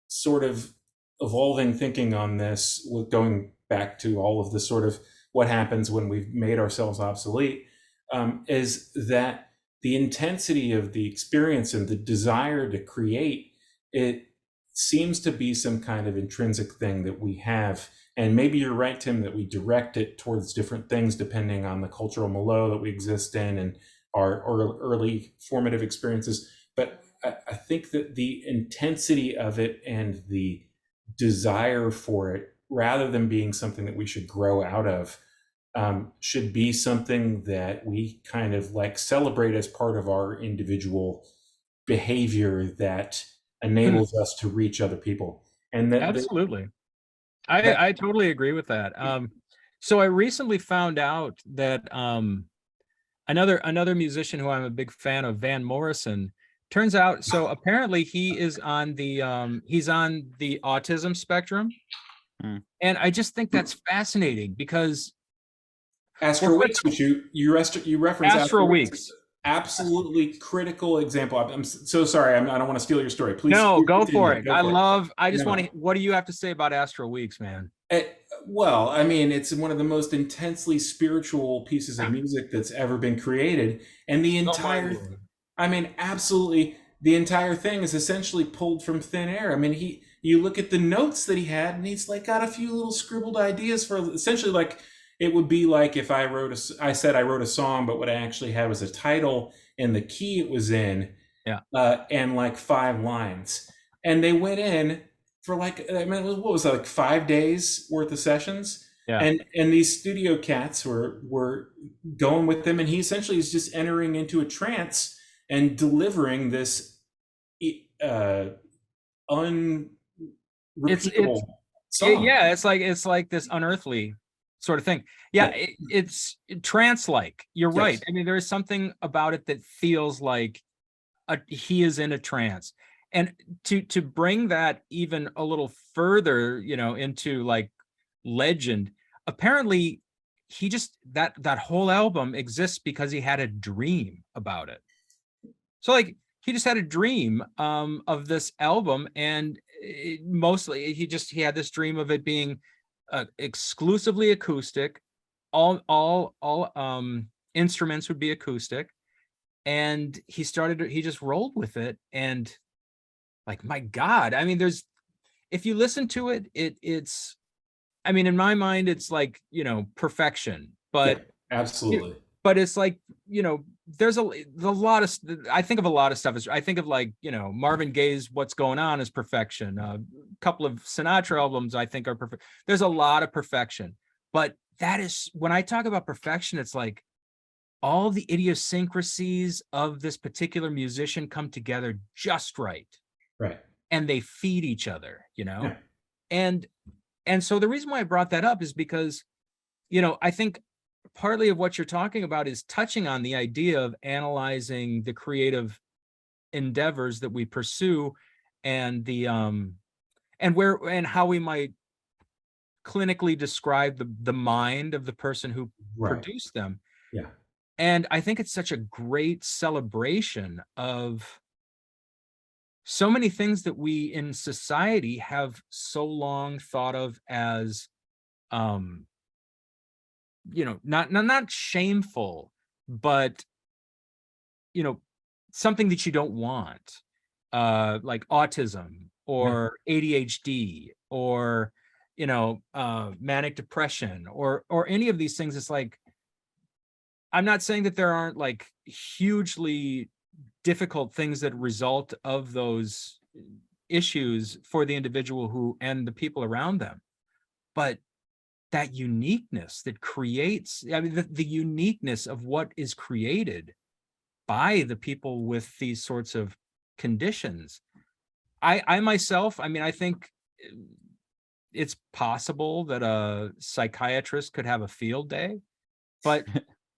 sort of evolving thinking on this, going back to all of the sort of what happens when we've made ourselves obsolete, is that the intensity of the experience and the desire to create, it seems to be some kind of intrinsic thing that we have. And maybe you're right, Tim, that we direct it towards different things depending on the cultural milieu that we exist in and our early formative experiences. But I think that the intensity of it and the desire for it, rather than being something that we should grow out of, should be something that we kind of like celebrate as part of our individual behavior that enables us to reach other people. And that absolutely, I totally agree with that. So I recently found out that another musician who I'm a big fan of, Van Morrison, turns out, so apparently he is on the he's on the autism spectrum. And I just think that's fascinating, because Astral Weeks, which you reference Astral Weeks. Absolutely critical example. I'm so sorry. I don't want to steal your story. Please. No, please go continue. for it. I just No. want to, what do you have to say about Astral Weeks, man? Well, I mean, it's one of the most intensely spiritual pieces of music that's ever been created. And the entire, I mean, absolutely, the entire thing is essentially pulled from thin air. I mean, you look at the notes that he had, and he's like got a few little scribbled ideas for essentially like, it would be like if I said I wrote a song, but what I actually had was a title and the key it was in, and like 5 lines. And they went in for like, I mean, what was that, like 5 days worth of sessions? And these studio cats were going with them, and he essentially is just entering into a trance and delivering this unrepeatable song. It's like this unearthly sort of thing. It's trance-like. You're right. I mean, there is something about it that feels like he is in a trance. And to bring that even a little further, into like legend, apparently he just, that whole album exists because he had a dream about it. So like he just had a dream of this album, and mostly he had this dream of it being exclusively acoustic. All instruments would be acoustic, and he just rolled with it. And like, my God, I mean, if you listen to it, it's, I mean, in my mind, it's like, perfection, but absolutely. But it's like, there's a lot of, I think of a lot of stuff as, I think of like, Marvin Gaye's What's Going On is perfection. A couple of Sinatra albums I think are perfect. There's a lot of perfection, but that is, when I talk about perfection, it's like all the idiosyncrasies of this particular musician come together just right. Right. And they feed each other, and so the reason why I brought that up is because, I think partly of what you're talking about is touching on the idea of analyzing the creative endeavors that we pursue, and and how we might clinically describe the mind of the person who Right. produced them. Yeah. And I think it's such a great celebration of so many things that we in society have so long thought of as, not shameful, but, something that you don't want, like autism or ADHD or, manic depression or any of these things. It's like, I'm not saying that there aren't like hugely difficult things that result of those issues for the individual who and the people around them, but that uniqueness that creates, I mean, the uniqueness of what is created by the people with these sorts of conditions. I myself, I mean, I think it's possible that a psychiatrist could have a field day, but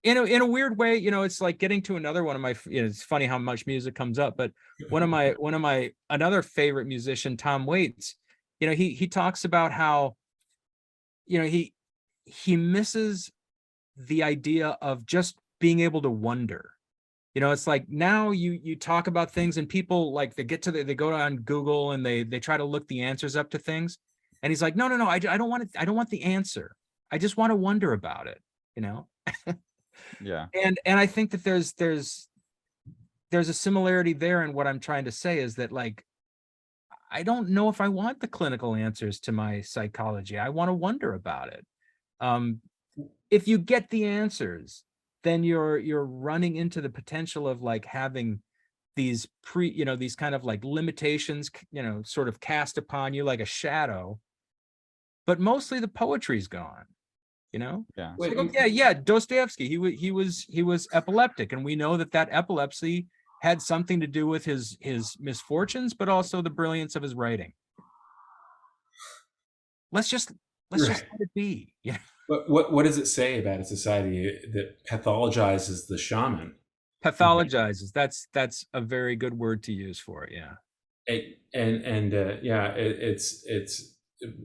in a weird way, it's like getting to another one of my, it's funny how much music comes up, but one of my another favorite musician, Tom Waits, he talks about how, he misses the idea of just being able to wonder. It's like now you talk about things and people like they go on Google and they try to look the answers up to things. And he's like, no, I don't want it. I don't want the answer. I just want to wonder about it, Yeah. And I think that there's a similarity there. And what I'm trying to say is that, like, I don't know if I want the clinical answers to my psychology. I want to wonder about it. If you get the answers, then you're running into the potential of like having these these kind of like limitations, sort of cast upon you like a shadow, but mostly the poetry's gone, Yeah. It's like, okay, yeah, Dostoevsky, he was epileptic, and we know that epilepsy had something to do with his misfortunes, but also the brilliance of his writing. Let's just let it be. Yeah. But what does it say about a society that pathologizes the shaman? Pathologizes. That's a very good word to use for it. Yeah. It's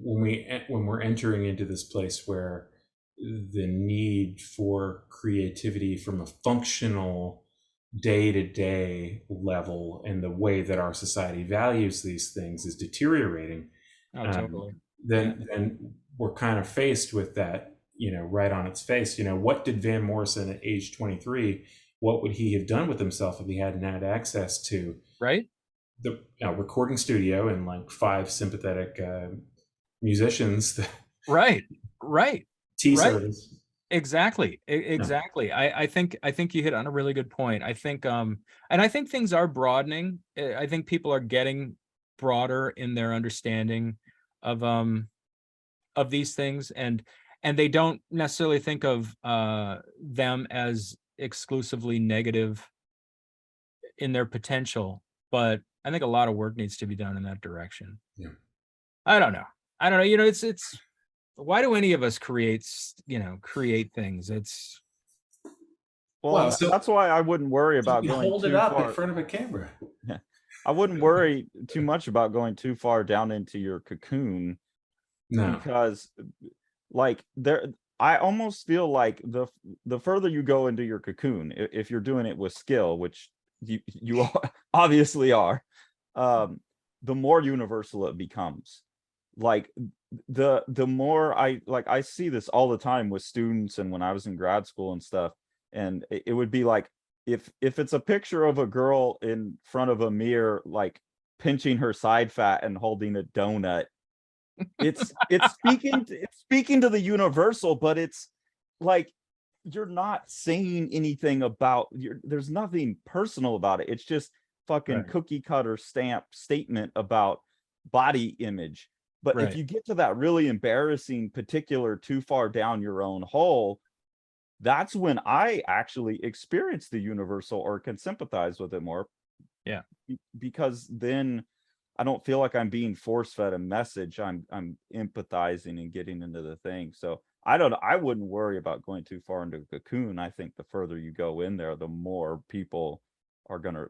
when we're entering into this place where the need for creativity from a functional day-to-day level and the way that our society values these things is deteriorating. Oh, totally. Then we're kind of faced with that, right on its face. What did Van Morrison at age 23, what would he have done with himself if he hadn't had access to Right. the recording studio and like 5 sympathetic musicians? Right. Tea Right. service. Exactly. Exactly. I think you hit on a really good point. I think and I think things are broadening. I think people are getting broader in their understanding of these things, and they don't necessarily think of them as exclusively negative in their potential, but I think a lot of work needs to be done in that direction. Yeah. I don't know. It's why do any of us create things? It's Well, that's why I wouldn't worry about going hold too it up far in front of a camera. I wouldn't worry too much about going too far down into your cocoon, because like I almost feel like the further you go into your cocoon, if you're doing it with skill, which you obviously are, the more universal it becomes. Like the more I see this all the time with students and when I was in grad school and stuff, and it would be like, if it's a picture of a girl in front of a mirror like pinching her side fat and holding a donut, it's speaking to the universal, but it's like you're not saying anything about there's nothing personal about it. It's just fucking cookie cutter stamp statement about body image. But if you get to that really embarrassing particular too far down your own hole, that's when I actually experience the universal or can sympathize with it more. Yeah. Because then I don't feel like I'm being force fed a message. I'm empathizing and getting into the thing. So I wouldn't worry about going too far into a cocoon. I think the further you go in there, the more people are going to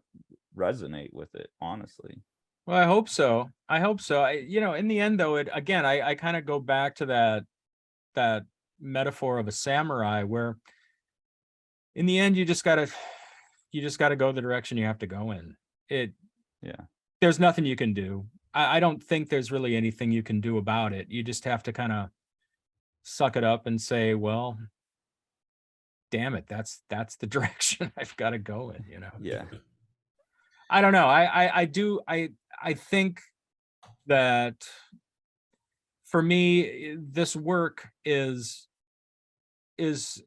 resonate with it, honestly. Well, I hope so. I hope so. In the end though, I kind of go back to that metaphor of a samurai where in the end you just gotta go the direction you have to go in. It Yeah. There's nothing you can do. I don't think there's really anything you can do about it. You just have to kind of suck it up and say, well, damn it, that's the direction I've got to go in. Yeah. I don't know. I think that for me, this work is is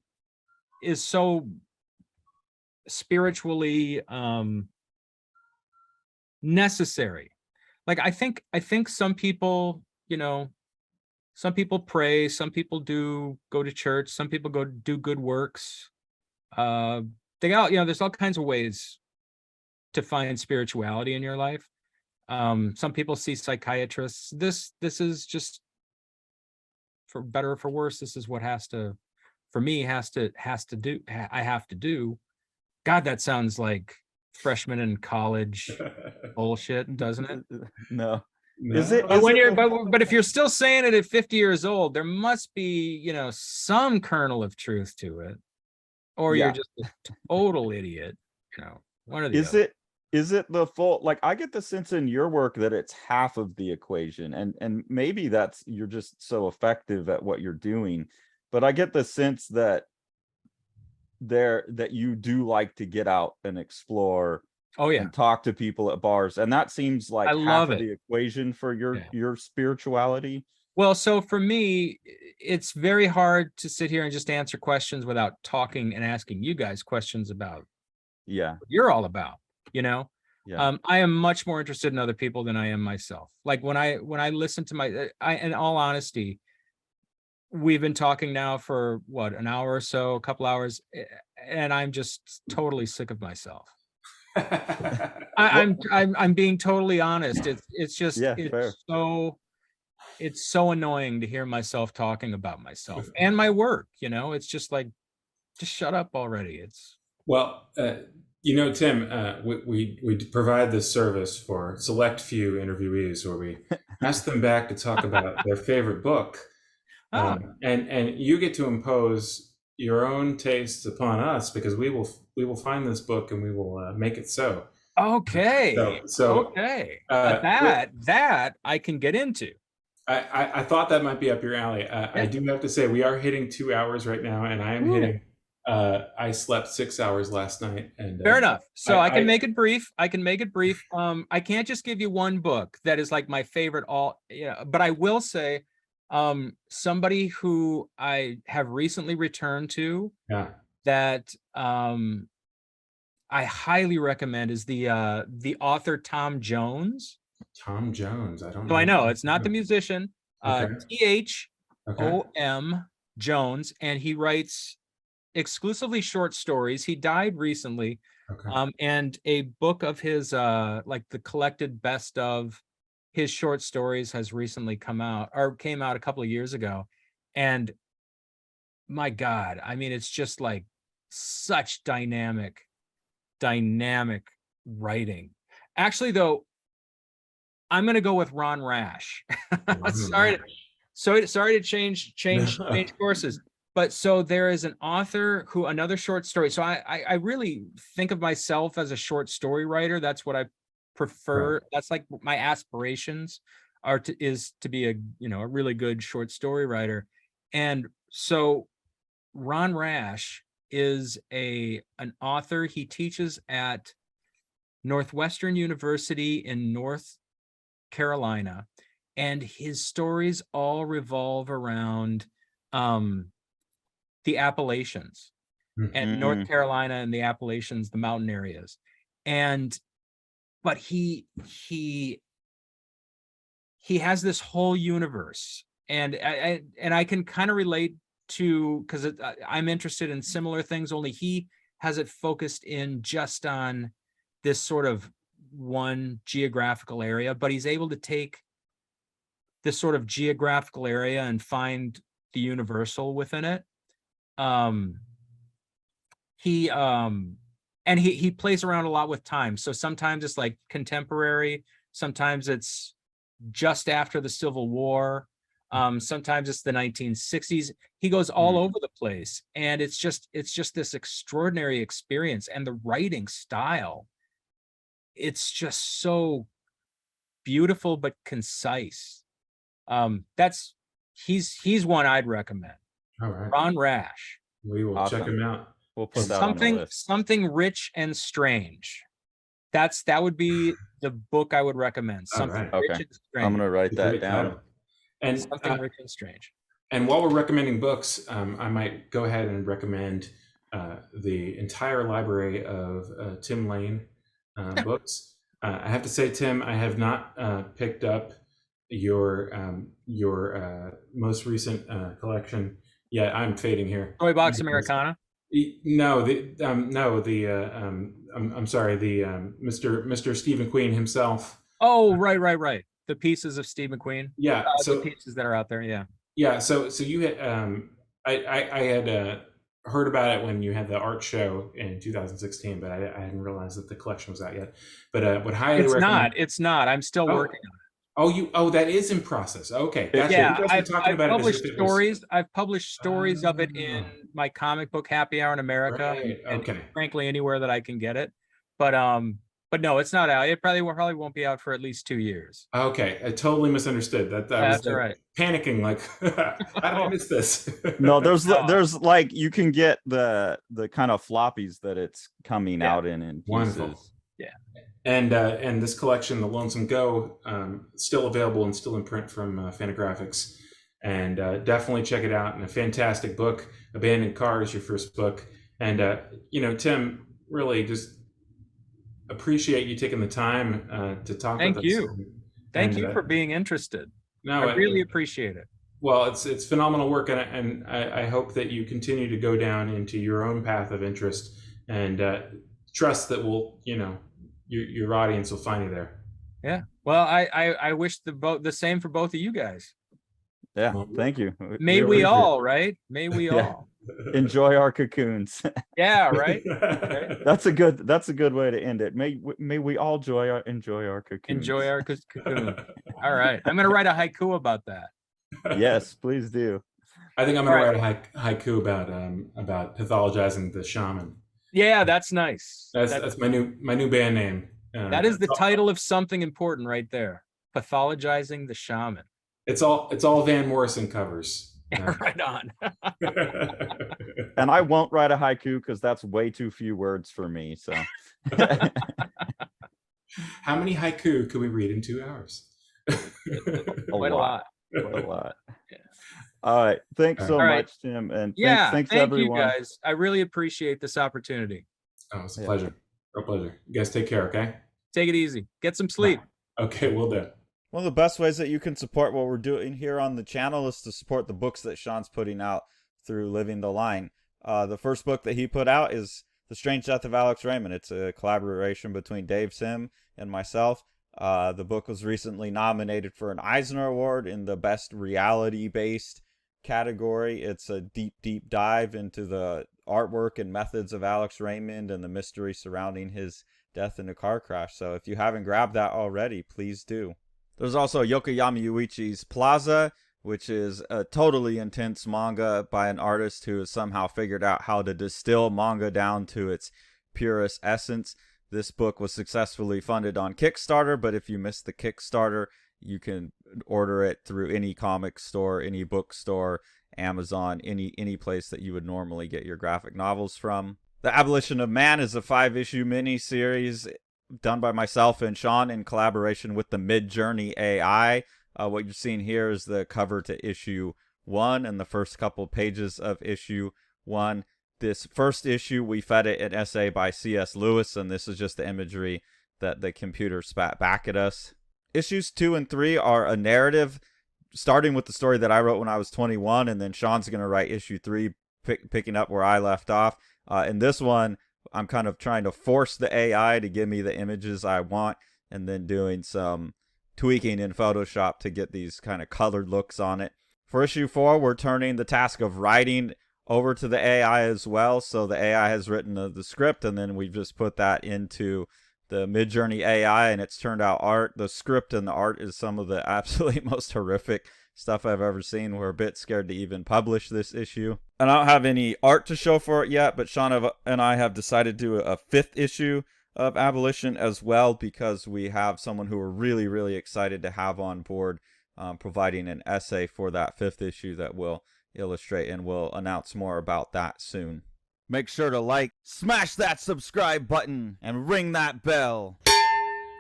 so spiritually necessary. Like I think some people pray, some people do go to church, some people go do good works. Uh they got, there's all kinds of ways to find spirituality in your life. Some people see psychiatrists. This is just, for better or for worse, this is what for me I have to do. God, that sounds like freshman in college bullshit, doesn't it? No. Is No. it? But Is when it? you're but if you're still saying it at 50 years old, there must be, some kernel of truth to it. Or you're Yeah. just a total idiot, one or the Is other. it? Is it the full? Like, I get the sense in your work that it's half of the equation, and maybe that's, you're just so effective at what you're doing, but I get the sense that that you do like to get out and explore Oh yeah, and talk to people at bars, and that seems I like half love of it. the equation for Yeah. your spirituality. Well, so for me, it's very hard to sit here and just answer questions without talking and asking you guys questions about Yeah. what you're all about, you know? Yeah. I am much more interested in other people than I am myself. Like when I listen to in all honesty, we've been talking now for what, an hour or so, a couple hours, and I'm just totally sick of myself. I'm being totally honest. It's just Yeah, fair. it's so annoying to hear myself talking about myself and my work. It's just like, just shut up already. It's Well, Tim, we provide this service for select few interviewees where we ask them back to talk about their favorite book, oh, and you get to impose your own tastes upon us because we will find this book and we will make it so. okay, So okay. with, That I can get into. I thought that might be up your alley. I Yeah, do have to say we are hitting 2 hours right now, and I am cool. hitting. I slept 6 hours last night, and Fair enough. So I can I make it brief. I can't just give you one book that is like my favorite but I will say, somebody who I have recently returned to yeah, that I highly recommend is the author Tom Jones. Tom Jones. I don't So I know. know it's not the musician, Okay. Okay. Thom Jones, and he writes exclusively short stories. He died recently. Okay. And a book of his, like the collected best of his short stories has recently came out a couple of years ago. And my God, I mean, it's just like such dynamic writing. Actually, though, I'm going to go with Ron Rash. sorry, sorry to change courses. But so there is an author another short story. So I really think of myself as a short story writer. That's what I prefer. Right. That's like my aspirations is to be a really good short story writer. And so Ron Rash is an author. He teaches at Northwestern University in North Carolina, and his stories all revolve around the Appalachians and North Mm. Carolina and the Appalachians, the mountain areas. And but he has this whole universe, and I can kind of relate to, because I'm interested in similar things, only he has it focused in just on this sort of one geographical area, but he's able to take this sort of geographical area and find the universal within it. He and he plays around a lot with time. So sometimes it's like contemporary, Sometimes it's just after the Civil War. Sometimes it's the 1960s. He goes all over the place, and it's just this extraordinary experience. And the writing style, it's just so beautiful but concise. He's one I'd recommend. All right. Ron Rash. We will check him out. We'll put that on the list. Something rich and strange. That would be the book I would recommend. Something right. rich and strange. I'm gonna write that down. And Something rich and strange. And while we're recommending books, I might go ahead and recommend the entire library of Tim Lane books. I have to say, Tim, I have not picked up your most recent collection yet. I'm fading here. Toy Box Americana. No, I'm sorry, the Mr. Stephen Queen himself. Oh, right. The pieces of Steve McQueen. Yeah, the pieces that are out there. Yeah. Yeah, so you had I had heard about it when you had the art show in 2016, but I hadn't realized that the collection was out yet. But would highly recommend. It's not. I'm still working on it. That is in process. Okay, gotcha. Yeah, You guys were talking I've about published it stories. I've published stories of it in my comic book Happy Hour in America. Right, okay. And frankly, anywhere that I can get it. But no, it's not out. It probably won't be out for at least 2 years. Okay, I totally misunderstood that. That's all right. Panicking, like, how did I miss this? No, there's like, you can get the kind of floppies that it's coming out in pieces. Wonderful. Yeah. And this collection, the Lonesome Go, still available and still in print from Fantagraphics, and definitely check it out. And a fantastic book. Abandoned Car is your first book, and Tim, really just appreciate you taking the time to talk with us. Thank you for being interested. No, I really appreciate it. Well, it's phenomenal work, and I hope that you continue to go down into your own path of interest, and trust that your audience will find you there. Yeah. Well, I wish the same for both of you guys. Yeah. Thank you. May we all, right? May we all enjoy our cocoons. Yeah. Right. Okay. That's a good way to end it. May we all enjoy our cocoons. Enjoy our cocoon. All right. I'm going to write a haiku about that. Yes, please do. I think I'm going to write a haiku about pathologizing the shaman. Yeah, that's nice. That's my new band name. That is the title of something important right there. Pathologizing the shaman. It's all Van Morrison covers. Right on. And I won't write a haiku because that's way too few words for me. So, how many haiku could we read in 2 hours? Quite a lot. Quite a lot. Yeah. All right. Thanks so much, Tim. And thanks thank everyone. you guys. I really appreciate this opportunity. Oh, it's a pleasure. Real pleasure. You guys take care, okay? Take it easy. Get some sleep. Okay, we'll do. One of the best ways that you can support what we're doing here on the channel is to support the books that Sean's putting out through Living the Line. The first book that he put out is The Strange Death of Alex Raymond. It's a collaboration between Dave Sim and myself. The book was recently nominated for an Eisner Award in the Best Reality-Based category. It's a deep dive into the artwork and methods of Alex Raymond and the mystery surrounding his death in a car crash. So if you haven't grabbed that already, please do. There's also Yokoyama Yuichi's Plaza, which is a totally intense manga by an artist who has somehow figured out how to distill manga down to its purest essence. This book was successfully funded on Kickstarter, but if you missed the Kickstarter, you can order it through any comic store, any bookstore, Amazon, any place that you would normally get your graphic novels from. The Abolition of Man is a 5-issue mini-series done by myself and Sean in collaboration with the Mid-Journey AI. What you're seeing here is the cover to issue 1 and the first couple pages of issue 1. This first issue, we fed it an essay by C.S. Lewis, and this is just the imagery that the computer spat back at us. Issues 2 and 3 are a narrative, starting with the story that I wrote when I was 21, and then Sean's going to write issue 3, picking up where I left off. In this one, I'm kind of trying to force the AI to give me the images I want, and then doing some tweaking in Photoshop to get these kind of colored looks on it. For issue 4, we're turning the task of writing over to the AI as well. So the AI has written the script, and then we've just put that into the Midjourney AI, and it's turned out art. The script and the art is some of the absolutely most horrific stuff I've ever seen. We're a bit scared to even publish this issue. And I don't have any art to show for it yet, but Sean and I have decided to do a 5th issue of Abolition as well, because we have someone who we're really, really excited to have on board, providing an essay for that 5th issue that we'll illustrate, and we'll announce more about that soon. Make sure to like, smash that subscribe button, and ring that bell.